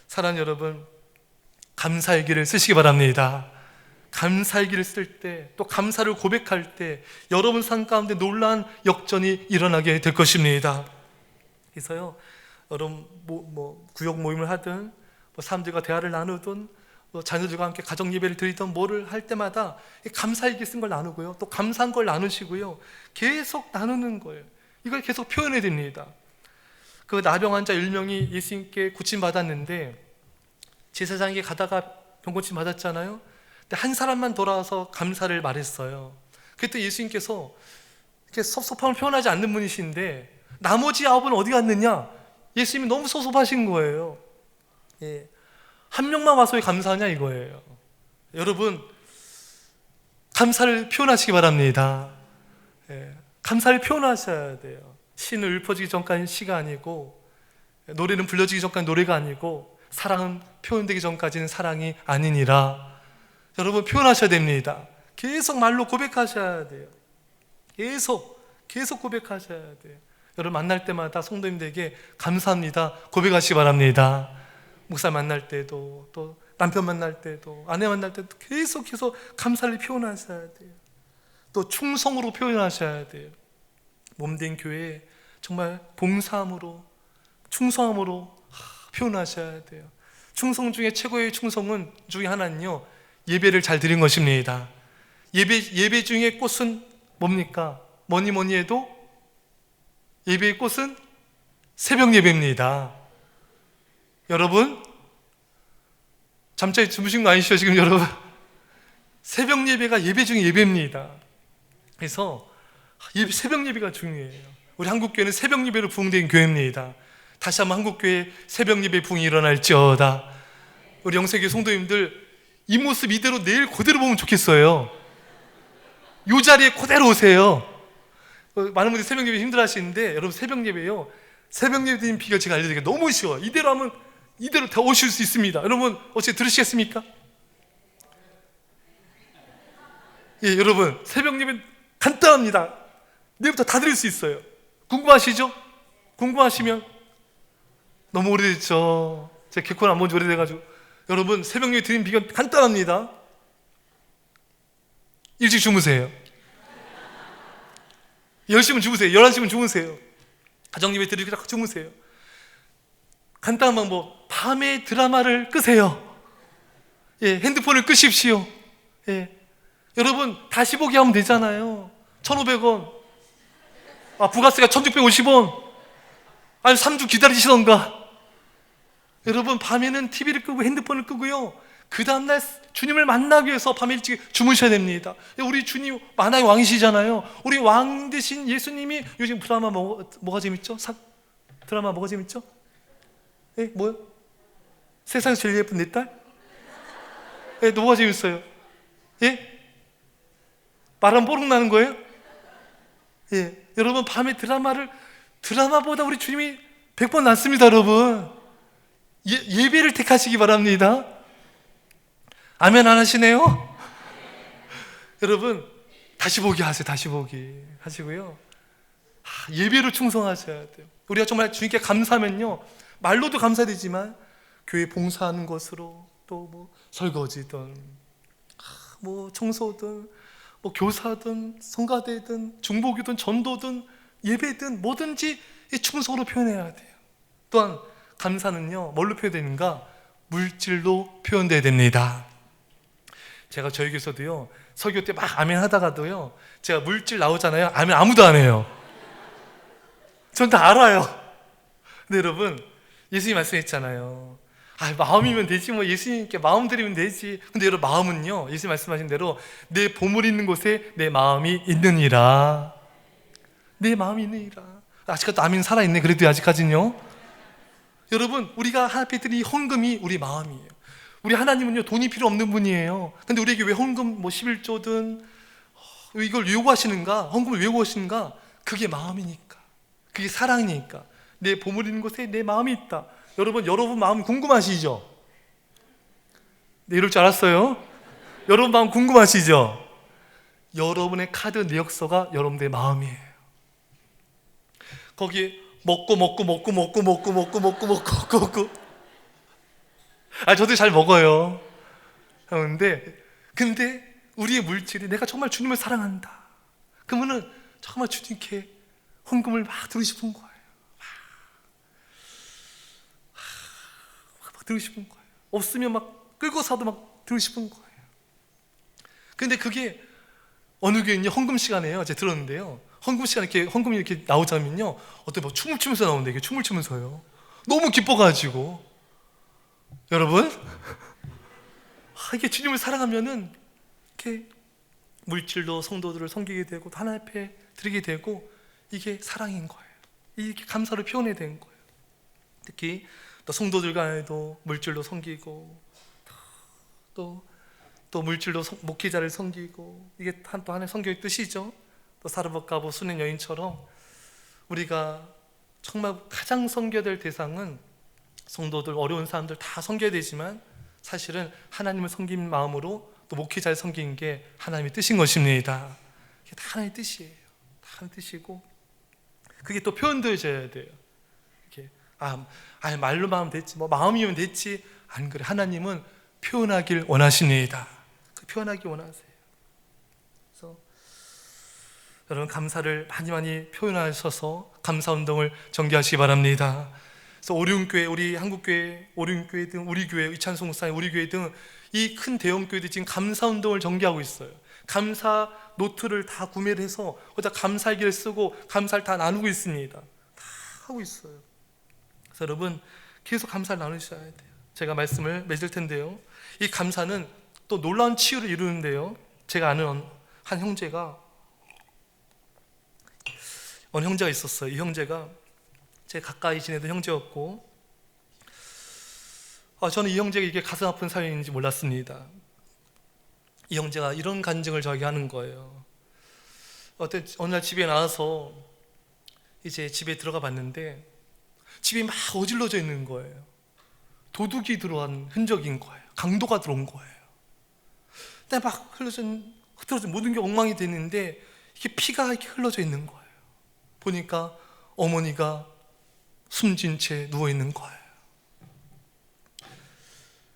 사랑하는 여러분, 감사일기를 쓰시기 바랍니다. 감사일기를 쓸 때, 또 감사를 고백할 때 여러분 삶 가운데 놀라운 역전이 일어나게 될 것입니다. 그래서요, 여러분 구역 모임을 하든 사람들과 대화를 나누든 자녀들과 함께 가정 예배를 드리던 뭐를 할 때마다 감사일기 쓴 걸 나누고요, 또 감사한 걸 나누시고요, 계속 나누는 거예요. 이걸 계속 표현해야 됩니다. 그 나병 환자 10명이 예수님께 고침 받았는데, 제사장에게 가다가 병고침 받았잖아요. 근데 한 사람만 돌아와서 감사를 말했어요. 그때 예수님께서 이렇게 섭섭함을 표현하지 않는 분이신데, 나머지 9은 어디 갔느냐? 예수님이 너무 섭섭하신 거예요. 예. 한 명만 와서 왜 감사하냐 이거예요. 여러분, 감사를 표현하시기 바랍니다. 예. 감사를 표현하셔야 돼요. 시는 읊어지기 전까지는 시가 아니고, 노래는 불려지기 전까지는 노래가 아니고, 사랑은 표현되기 전까지는 사랑이 아니니라. 여러분 표현하셔야 됩니다. 계속 말로 고백하셔야 돼요. 계속 고백하셔야 돼요. 여러분 만날 때마다 성도님들에게 감사합니다 고백하시기 바랍니다. 목사 만날 때도, 또 남편 만날 때도, 아내 만날 때도 계속해서 감사를 표현하셔야 돼요. 또 충성으로 표현하셔야 돼요. 몸된 교회에 정말 봉사함으로, 충성함으로 표현하셔야 돼요. 충성 중에 최고의 충성은 중에 하나는요, 예배를 잘 드린 것입니다. 예배 중에 꽃은 뭡니까? 뭐니 해도 예배의 꽃은 새벽 예배입니다. 여러분 잠자리 주무신 거 아니시죠 지금 여러분? 새벽 예배가 예배 중에 예배입니다. 그래서 새벽 예배가 중요해요. 우리 한국교회는 새벽 예배로 부흥된 교회입니다. 다시 한번 한국교회 새벽 예배 부흥이 일어날지어다. 우리 영세교회 성도님들 이 모습 이대로 내일 그대로 보면 좋겠어요. 이 자리에 그대로 오세요. 많은 분들이 새벽 예배 힘들어 하시는데, 여러분 새벽 예배요, 새벽 예배 드리는 비결 제가 알려드릴게요. 너무 쉬워요. 이대로 하면 이대로 다 오실 수 있습니다. 여러분 어떻게 들으시겠습니까? 예, 여러분 새벽 예배 간단합니다. 내일부터 다 드릴 수 있어요. 궁금하시죠? 궁금하시면, 너무 오래됐죠. 제가 개콘 안 본 지 오래돼가지고. 여러분 새벽 예배 드리는 비결 간단합니다. 일찍 주무세요. 10시면 주무세요. 11시면 주무세요. 가정 예배 드리고 딱 주무세요. 간단한 방법, 밤에 드라마를 끄세요. 예, 핸드폰을 끄십시오. 예, 여러분 다시 보기 하면 되잖아요. 1,500원, 부가세가 1,650원. 아니 3주 기다리시던가. 여러분 밤에는 TV를 끄고 핸드폰을 끄고요, 그 다음날 주님을 만나기 위해서 밤에 일찍 주무셔야 됩니다. 우리 주님 만화의 왕이시잖아요. 우리 왕 되신 예수님이, 요즘 드라마 뭐가 재밌죠? 드라마 뭐가 재밌죠? 예, 뭐요? 세상에서 제일 예쁜 내 딸? 예, 뭐가 재밌어요? 예? 말하면 뽀록 나는 거예요? 예, 여러분 밤에 드라마보다 우리 주님이 100번 낫습니다. 여러분 예배를 택하시기 바랍니다. 아멘 안 하시네요? 여러분 다시 보기 하세요. 다시 보기 하시고요, 예배로 충성하셔야 돼요. 우리가 정말 주님께 감사하면요, 말로도 감사되지만 교회 봉사하는 것으로, 또 뭐 설거지든 뭐 청소든 뭐 교사든 성가대든 중보기든 전도든 예배든 뭐든지 이 충성으로 표현해야 돼요. 또한 감사는요, 뭘로 표현되는가? 물질로 표현돼야 됩니다. 제가 저희 교회에서도요, 설교 때 막 아멘 하다가도요, 제가 물질 나오잖아요, 아멘 아무도 안 해요. 전 다 알아요. 근데 여러분, 예수님 말씀했잖아요. 마음이면 되지, 뭐 예수님께 마음 드리면 되지. 근데 여러분, 마음은요, 예수님 말씀하신 대로 내 보물 있는 곳에 내 마음이 있느니라. 내 마음이 있느니라. 아직까지도 아멘 살아있네. 그래도 아직까지는요. 여러분, 우리가 하나 앞에 드린 헌금이 우리 마음이에요. 우리 하나님은요, 돈이 필요 없는 분이에요. 근데 우리에게 왜 헌금 뭐 11조든 이걸 요구하시는가? 헌금을 왜 요구하시는가? 그게 마음이니까, 그게 사랑이니까. 내 보물 있는 곳에 내 마음이 있다. 여러분 마음 궁금하시죠? 네, 이럴 줄 알았어요. 여러분 마음 궁금하시죠? 여러분의 카드 내역서가 여러분의 마음이에요. 거기에 먹고 저도 잘 먹어요. 근데 우리의 물질이 내가 정말 주님을 사랑한다, 그러면은 정말 주님께 헌금을 막 드리고 싶은 거예요. 막 드리고 싶은 거예요. 없으면 막 끌고 사도 막 드리고 싶은 거예요. 근데 그게 어느 교회는요, 헌금 시간에요, 제가 들었는데요, 헌금 시간에 이렇게 헌금이 이렇게 나오자면요, 어떤 뭐 춤을 추면서 나오는데, 이게 춤을 추면서요, 너무 기뻐가지고. 여러분, 이게 주님을 사랑하면은 이렇게 물질로 성도들을 섬기게 되고 또 하나님 앞에 드리게 되고, 이게 사랑인 거예요. 이렇게 감사를 표현해야 되는 거예요. 특히 또 성도들 간에도 물질로 섬기고, 또 물질로 목회자를 섬기고, 이게 또 하나의 성경의 뜻이죠. 또 사르밧가보 수낸 여인처럼 우리가 정말 가장 섬겨야 될 대상은 성도들, 어려운 사람들 다 섬겨야 되지만, 사실은 하나님을 섬긴 마음으로 또 목회자를 섬기는 게 하나님의 뜻인 것입니다. 이게 다 하나님의 뜻이에요. 다 하나님의 뜻이고, 그게 또 표현되어져야 돼요. 이렇게 말로만 하면 됐지, 뭐 마음이면 됐지. 안 그래. 하나님은 표현하길 원하십니다. 표현하기 원하세요. 그래서 여러분, 감사를 많이 표현하셔서 감사운동을 전개하시기 바랍니다. 그래서 오륜교회, 우리 한국교회, 오륜교회 등 우리 교회, 이찬송사의 우리 교회 등 이 큰 대형교회들이 지금 감사운동을 전개하고 있어요. 감사 노트를 다 구매를 해서 거기다 감사일기를 쓰고 감사를 다 나누고 있습니다. 다 하고 있어요. 그래서 여러분, 계속 감사를 나누셔야 돼요. 제가 말씀을 맺을 텐데요, 이 감사는 또 놀라운 치유를 이루는데요, 제가 아는 한 형제가, 어느 형제가 있었어요. 이 형제가 제 가까이 지내던 형제였고, 저는 이 형제가 이게 가슴 아픈 사연인지 몰랐습니다. 이 형제가 이런 간증을 저에게 하는 거예요. 어느 날 집에 나와서 이제 집에 들어가 봤는데 집이 막 어질러져 있는 거예요. 도둑이 들어간 흔적인 거예요. 강도가 들어온 거예요. 근데 막 흐트러진 모든 게 엉망이 됐는데, 이게 피가 이렇게 흘러져 있는 거예요. 보니까 어머니가 숨진 채 누워 있는 거예요.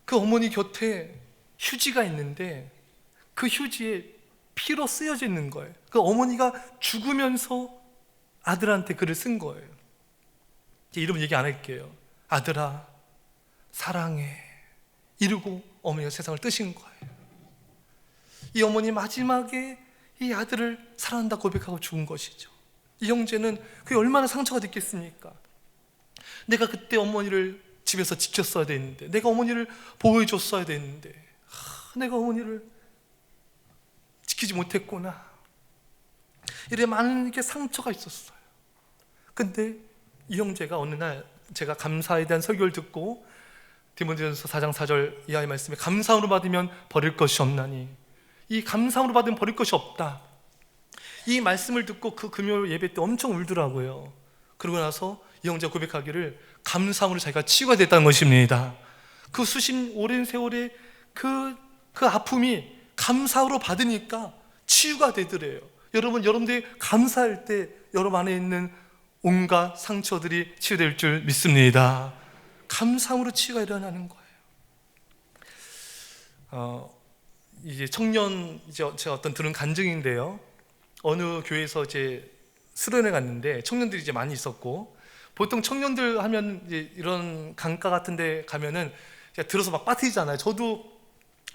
그 어머니 곁에 휴지가 있는데 그 휴지에 피로 쓰여져 있는 거예요. 그 어머니가 죽으면서 아들한테 글을 쓴 거예요. 이름 얘기 안 할게요. 아들아 사랑해, 이러고 어머니가 세상을 뜨신 거예요. 이 어머니 마지막에 이 아들을 사랑한다 고백하고 죽은 것이죠. 이 형제는 그게 얼마나 상처가 됐겠습니까? 내가 그때 어머니를 집에서 지켰어야 되는데, 내가 어머니를 보호해 줬어야 되는데, 내가 어머니를 지키지 못했구나. 이래 많은 이렇게 상처가 있었어요. 근데 이 형제가 어느 날 제가 감사에 대한 설교를 듣고, 디모데전서 4장 4절 이하의 말씀에 감사함으로 받으면 버릴 것이 없나니, 이 감사함으로 받으면 버릴 것이 없다, 이 말씀을 듣고 그 금요일 예배 때 엄청 울더라고요. 그러고 나서 이 형제가 고백하기를 감사함으로 자기가 치유가 됐다는 것입니다. 그 오랜 세월의 그 아픔이 감사로 받으니까 치유가 되더래요. 여러분들이 감사할 때 여러분 안에 있는 온갖 상처들이 치유될 줄 믿습니다. 감사함으로 치유가 일어나는 거예요. 이제 청년, 제가 어떤 들은 간증인데요. 어느 교회에서 이제 수련회 갔는데 청년들이 이제 많이 있었고, 보통 청년들 하면 이제 이런 강가 같은 데 가면은 들어서 막 빠뜨리잖아요. 저도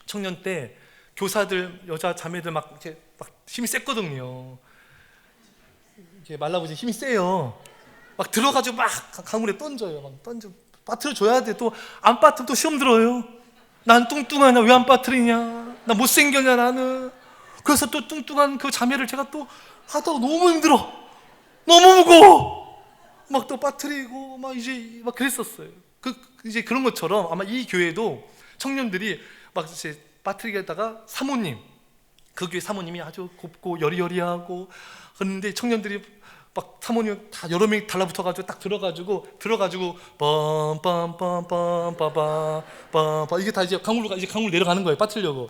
청년 때 교사들, 여자 자매들 막 이렇게 막 힘이 셌거든요. 이렇게 말라고 힘이 세요. 막 들어가지고 막 강물에 던져요. 막 빠뜨려 줘야 돼. 또 안 빠뜨리면 또 시험 들어요. 난 뚱뚱하냐, 왜 안 빠뜨리냐, 나 못생겼냐 나는. 그래서 또 뚱뚱한 그 자매를 제가 또 하다가 너무 힘들어, 너무 무거워, 막 또 빠뜨리고 막 이제 막 그랬었어요. 이제 그런 것처럼 아마 이 교회도 청년들이 막 이제 빠뜨리다가 사모님, 그 교회 사모님이 아주 곱고 여리여리하고 그런데 청년들이 막 사모님 다 여러 명이 달라붙어가지고 딱 들어가지고 빰빰빰빰빰빰빰 이게 다 이제 강물로 내려가는 거예요. 빠뜨리려고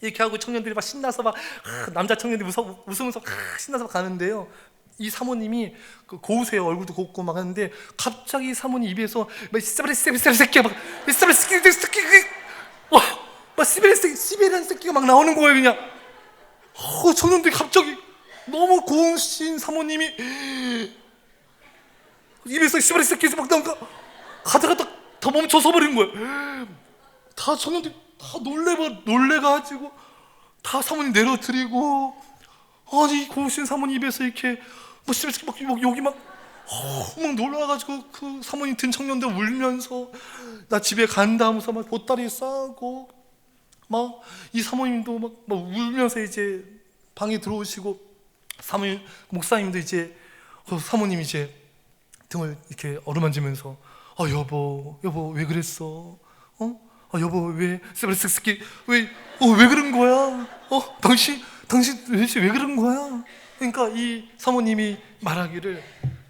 이렇게 하고 청년들이 막 신나서 막 남자 청년들이 웃으면서 신나서 막 가는데요. 이 사모님이 고우세요. 얼굴도 곱고 막 하는데 갑자기 사모님 입에서 시베리안 새끼가 막 나오는 거예요. 그냥 청년들이 갑자기 너무 고우신 사모님이 입에서 시베리안 새끼에서 막 나오니까 가다가 딱 다 멈춰서 버린 거예요. 다 청년들이 다 놀래가지고 다 사모님 내려드리고, 아니 고우신 사모님 입에서 이렇게 뭐 막 여기 막 놀라가지고 그 사모님 든 청년들 울면서 나 집에 간다 하면서 막 보따리 싸고 막 이 사모님도 막 울면서 이제 방에 들어오시고, 사모님 목사님도 이제 사모님 이제 등을 이렇게 어루만지면서 여보 왜 그랬어? 여보 왜 스키 왜 그런 거야? 당신 도대체 왜 그런 거야? 그러니까 이 사모님이 말하기를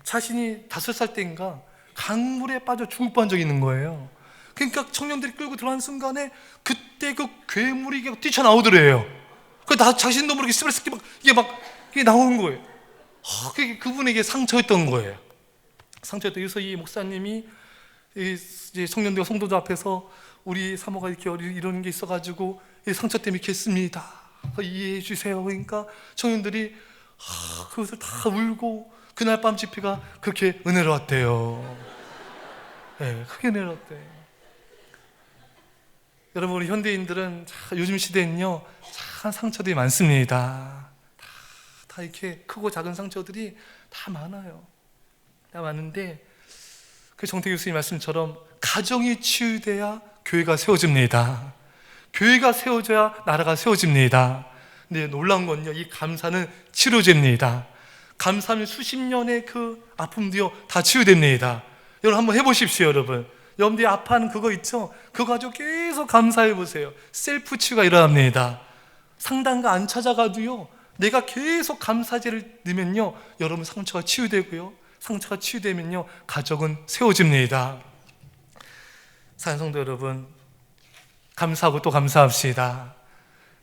자신이 5살 때인가 강물에 빠져 죽을 뻔한 적이 있는 거예요. 그러니까 청년들이 끌고 들어간 순간에 그때 그 괴물이 뛰쳐나오더래요. 자신도 모르게 스키 이게 나오는 거예요. 그분에게 상처였던 거예요. 그래서 이 목사님이 이제 청년들 성도들 앞에서 우리 사모가 이렇게 이런 게 있어가지고 상처 때문에 이렇게 했습니다, 이해해 주세요. 그러니까 청년들이 그것을 다 울고 그날 밤 집회가 그렇게 은혜로웠대요. 네, 크게 은혜로웠대요. 여러분, 우리 현대인들은 요즘 시대에는요 참 상처들이 많습니다. 다 이렇게 크고 작은 상처들이 다 많아요. 다 많은데 그 정태 교수님 말씀처럼 가정이 치유돼야 교회가 세워집니다. 교회가 세워져야 나라가 세워집니다. 근데 놀라운 건요, 이 감사는 치료제입니다. 감사하면 수십 년의 그 아픔도요 다 치유됩니다. 여러분 한번 해보십시오. 여러분들이 아파하는 그거 있죠? 그거 가지고 계속 감사해 보세요. 셀프 치유가 일어납니다. 상담가 안 찾아가도요, 내가 계속 감사제를 넣으면요 여러분 상처가 치유되고요, 상처가 치유되면요 가족은 세워집니다. 사랑하는 성도 여러분, 감사하고 또 감사합시다.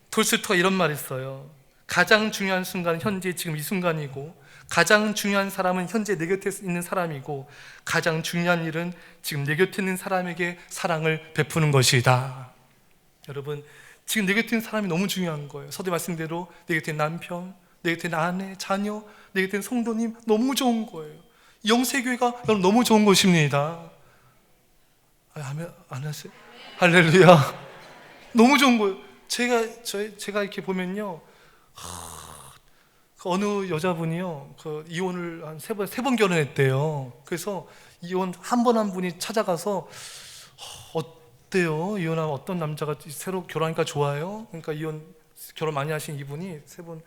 톨스토이가 이런 말 했어요. 가장 중요한 순간은 현재 지금 이 순간이고, 가장 중요한 사람은 현재 내 곁에 있는 사람이고, 가장 중요한 일은 지금 내 곁에 있는 사람에게 사랑을 베푸는 것이다. 여러분, 지금 내 곁에 있는 사람이 너무 중요한 거예요. 서두 말씀대로 내 곁에 있는 남편, 내 곁에 있는 아내, 자녀, 내 곁에 있는 성도님 너무 좋은 거예요. 영세교회가 여러분 너무 좋은 것입니다. 안 하세요? 할렐루야. 너무 좋은 거예요. 제가 이렇게 보면요, 어느 여자분이요 이혼을 한 세 번 결혼했대요. 그래서 이혼 한 분이 찾아가서 어때요? 이혼하면 어떤 남자가 새로 결혼하니까 좋아요? 그러니까 결혼 많이 하신 이분이 세 번,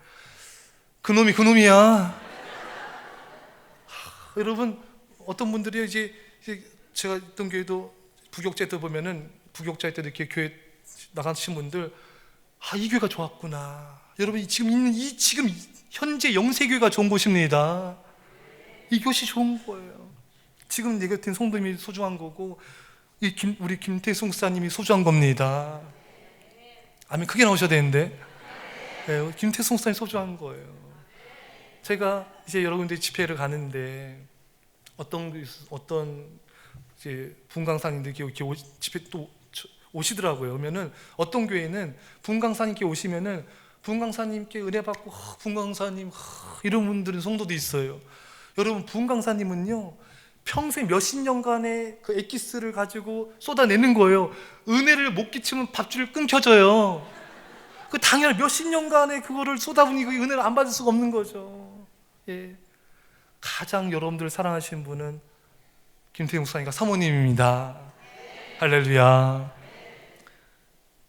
그놈이야. 여러분, 어떤 분들이 이제 제가 있던 교회도 부교육자 때 보면은, 부교육자 때 이렇게 교회 나가신 분들, 이 교회가 좋았구나. 여러분, 지금 현재 영세교회가 좋은 곳입니다. 이것이 좋은 거예요. 지금 내 곁에 성도님이 소중한 거고, 우리 김태승 목사님이 소중한 겁니다. 아멘. 크게 나오셔야 되는데. 네, 김태승 목사님이 소중한 거예요. 제가 이제 여러 군데 집회를 가는데 어떤 이제 분강사님들이 이렇게 집회 또 오시더라고요. 그러면은 어떤 교회는 분강사님께 오시면은 분강사님께 은혜 받고 분강사님 이런 분들은 성도도 있어요. 여러분, 분강사님은요 평생 몇십 년간의 그 엑기스를 가지고 쏟아내는 거예요. 은혜를 못 끼치면 밥줄이 끊겨져요. 그 당연히 몇십 년간의 그거를 쏟아부니 그 은혜를 안 받을 수가 없는 거죠. 예. 가장 여러분들을 사랑하시는 분은 김태용 목사님과 사모님입니다. 할렐루야.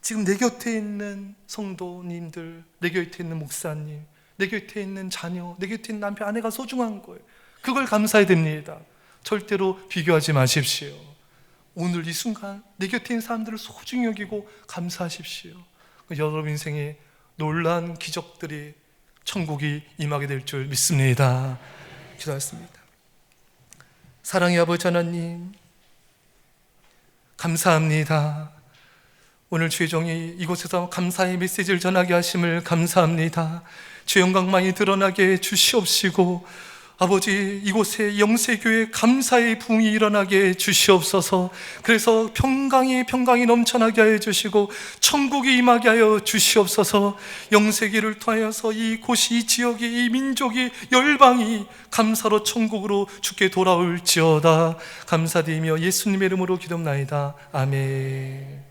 지금 내 곁에 있는 성도님들, 내 곁에 있는 목사님, 내 곁에 있는 자녀, 내 곁에 있는 남편, 아내가 소중한 거예요. 그걸 감사해야 됩니다. 절대로 비교하지 마십시오. 오늘 이 순간 내 곁에 있는 사람들을 소중히 여기고 감사하십시오. 여러분 인생에 놀라운 기적들이, 천국이 임하게 될 줄 믿습니다. 기도하겠습니다. 사랑의 아버지 하나님, 감사합니다. 오늘 주의 종이 이곳에서 감사의 메시지를 전하게 하심을 감사합니다. 주의 영광만이 드러나게 주시옵시고, 아버지, 이곳에 영세교회 감사의 부흥이 일어나게 주시옵소서. 그래서 평강이 넘쳐나게 하여 주시고 천국이 임하게 하여 주시옵소서. 영세교회를 통하여서 이 곳이, 이 지역이, 이 민족이, 열방이 감사로 천국으로 주께 돌아올지어다. 감사드리며 예수님의 이름으로 기도합나이다. 아멘.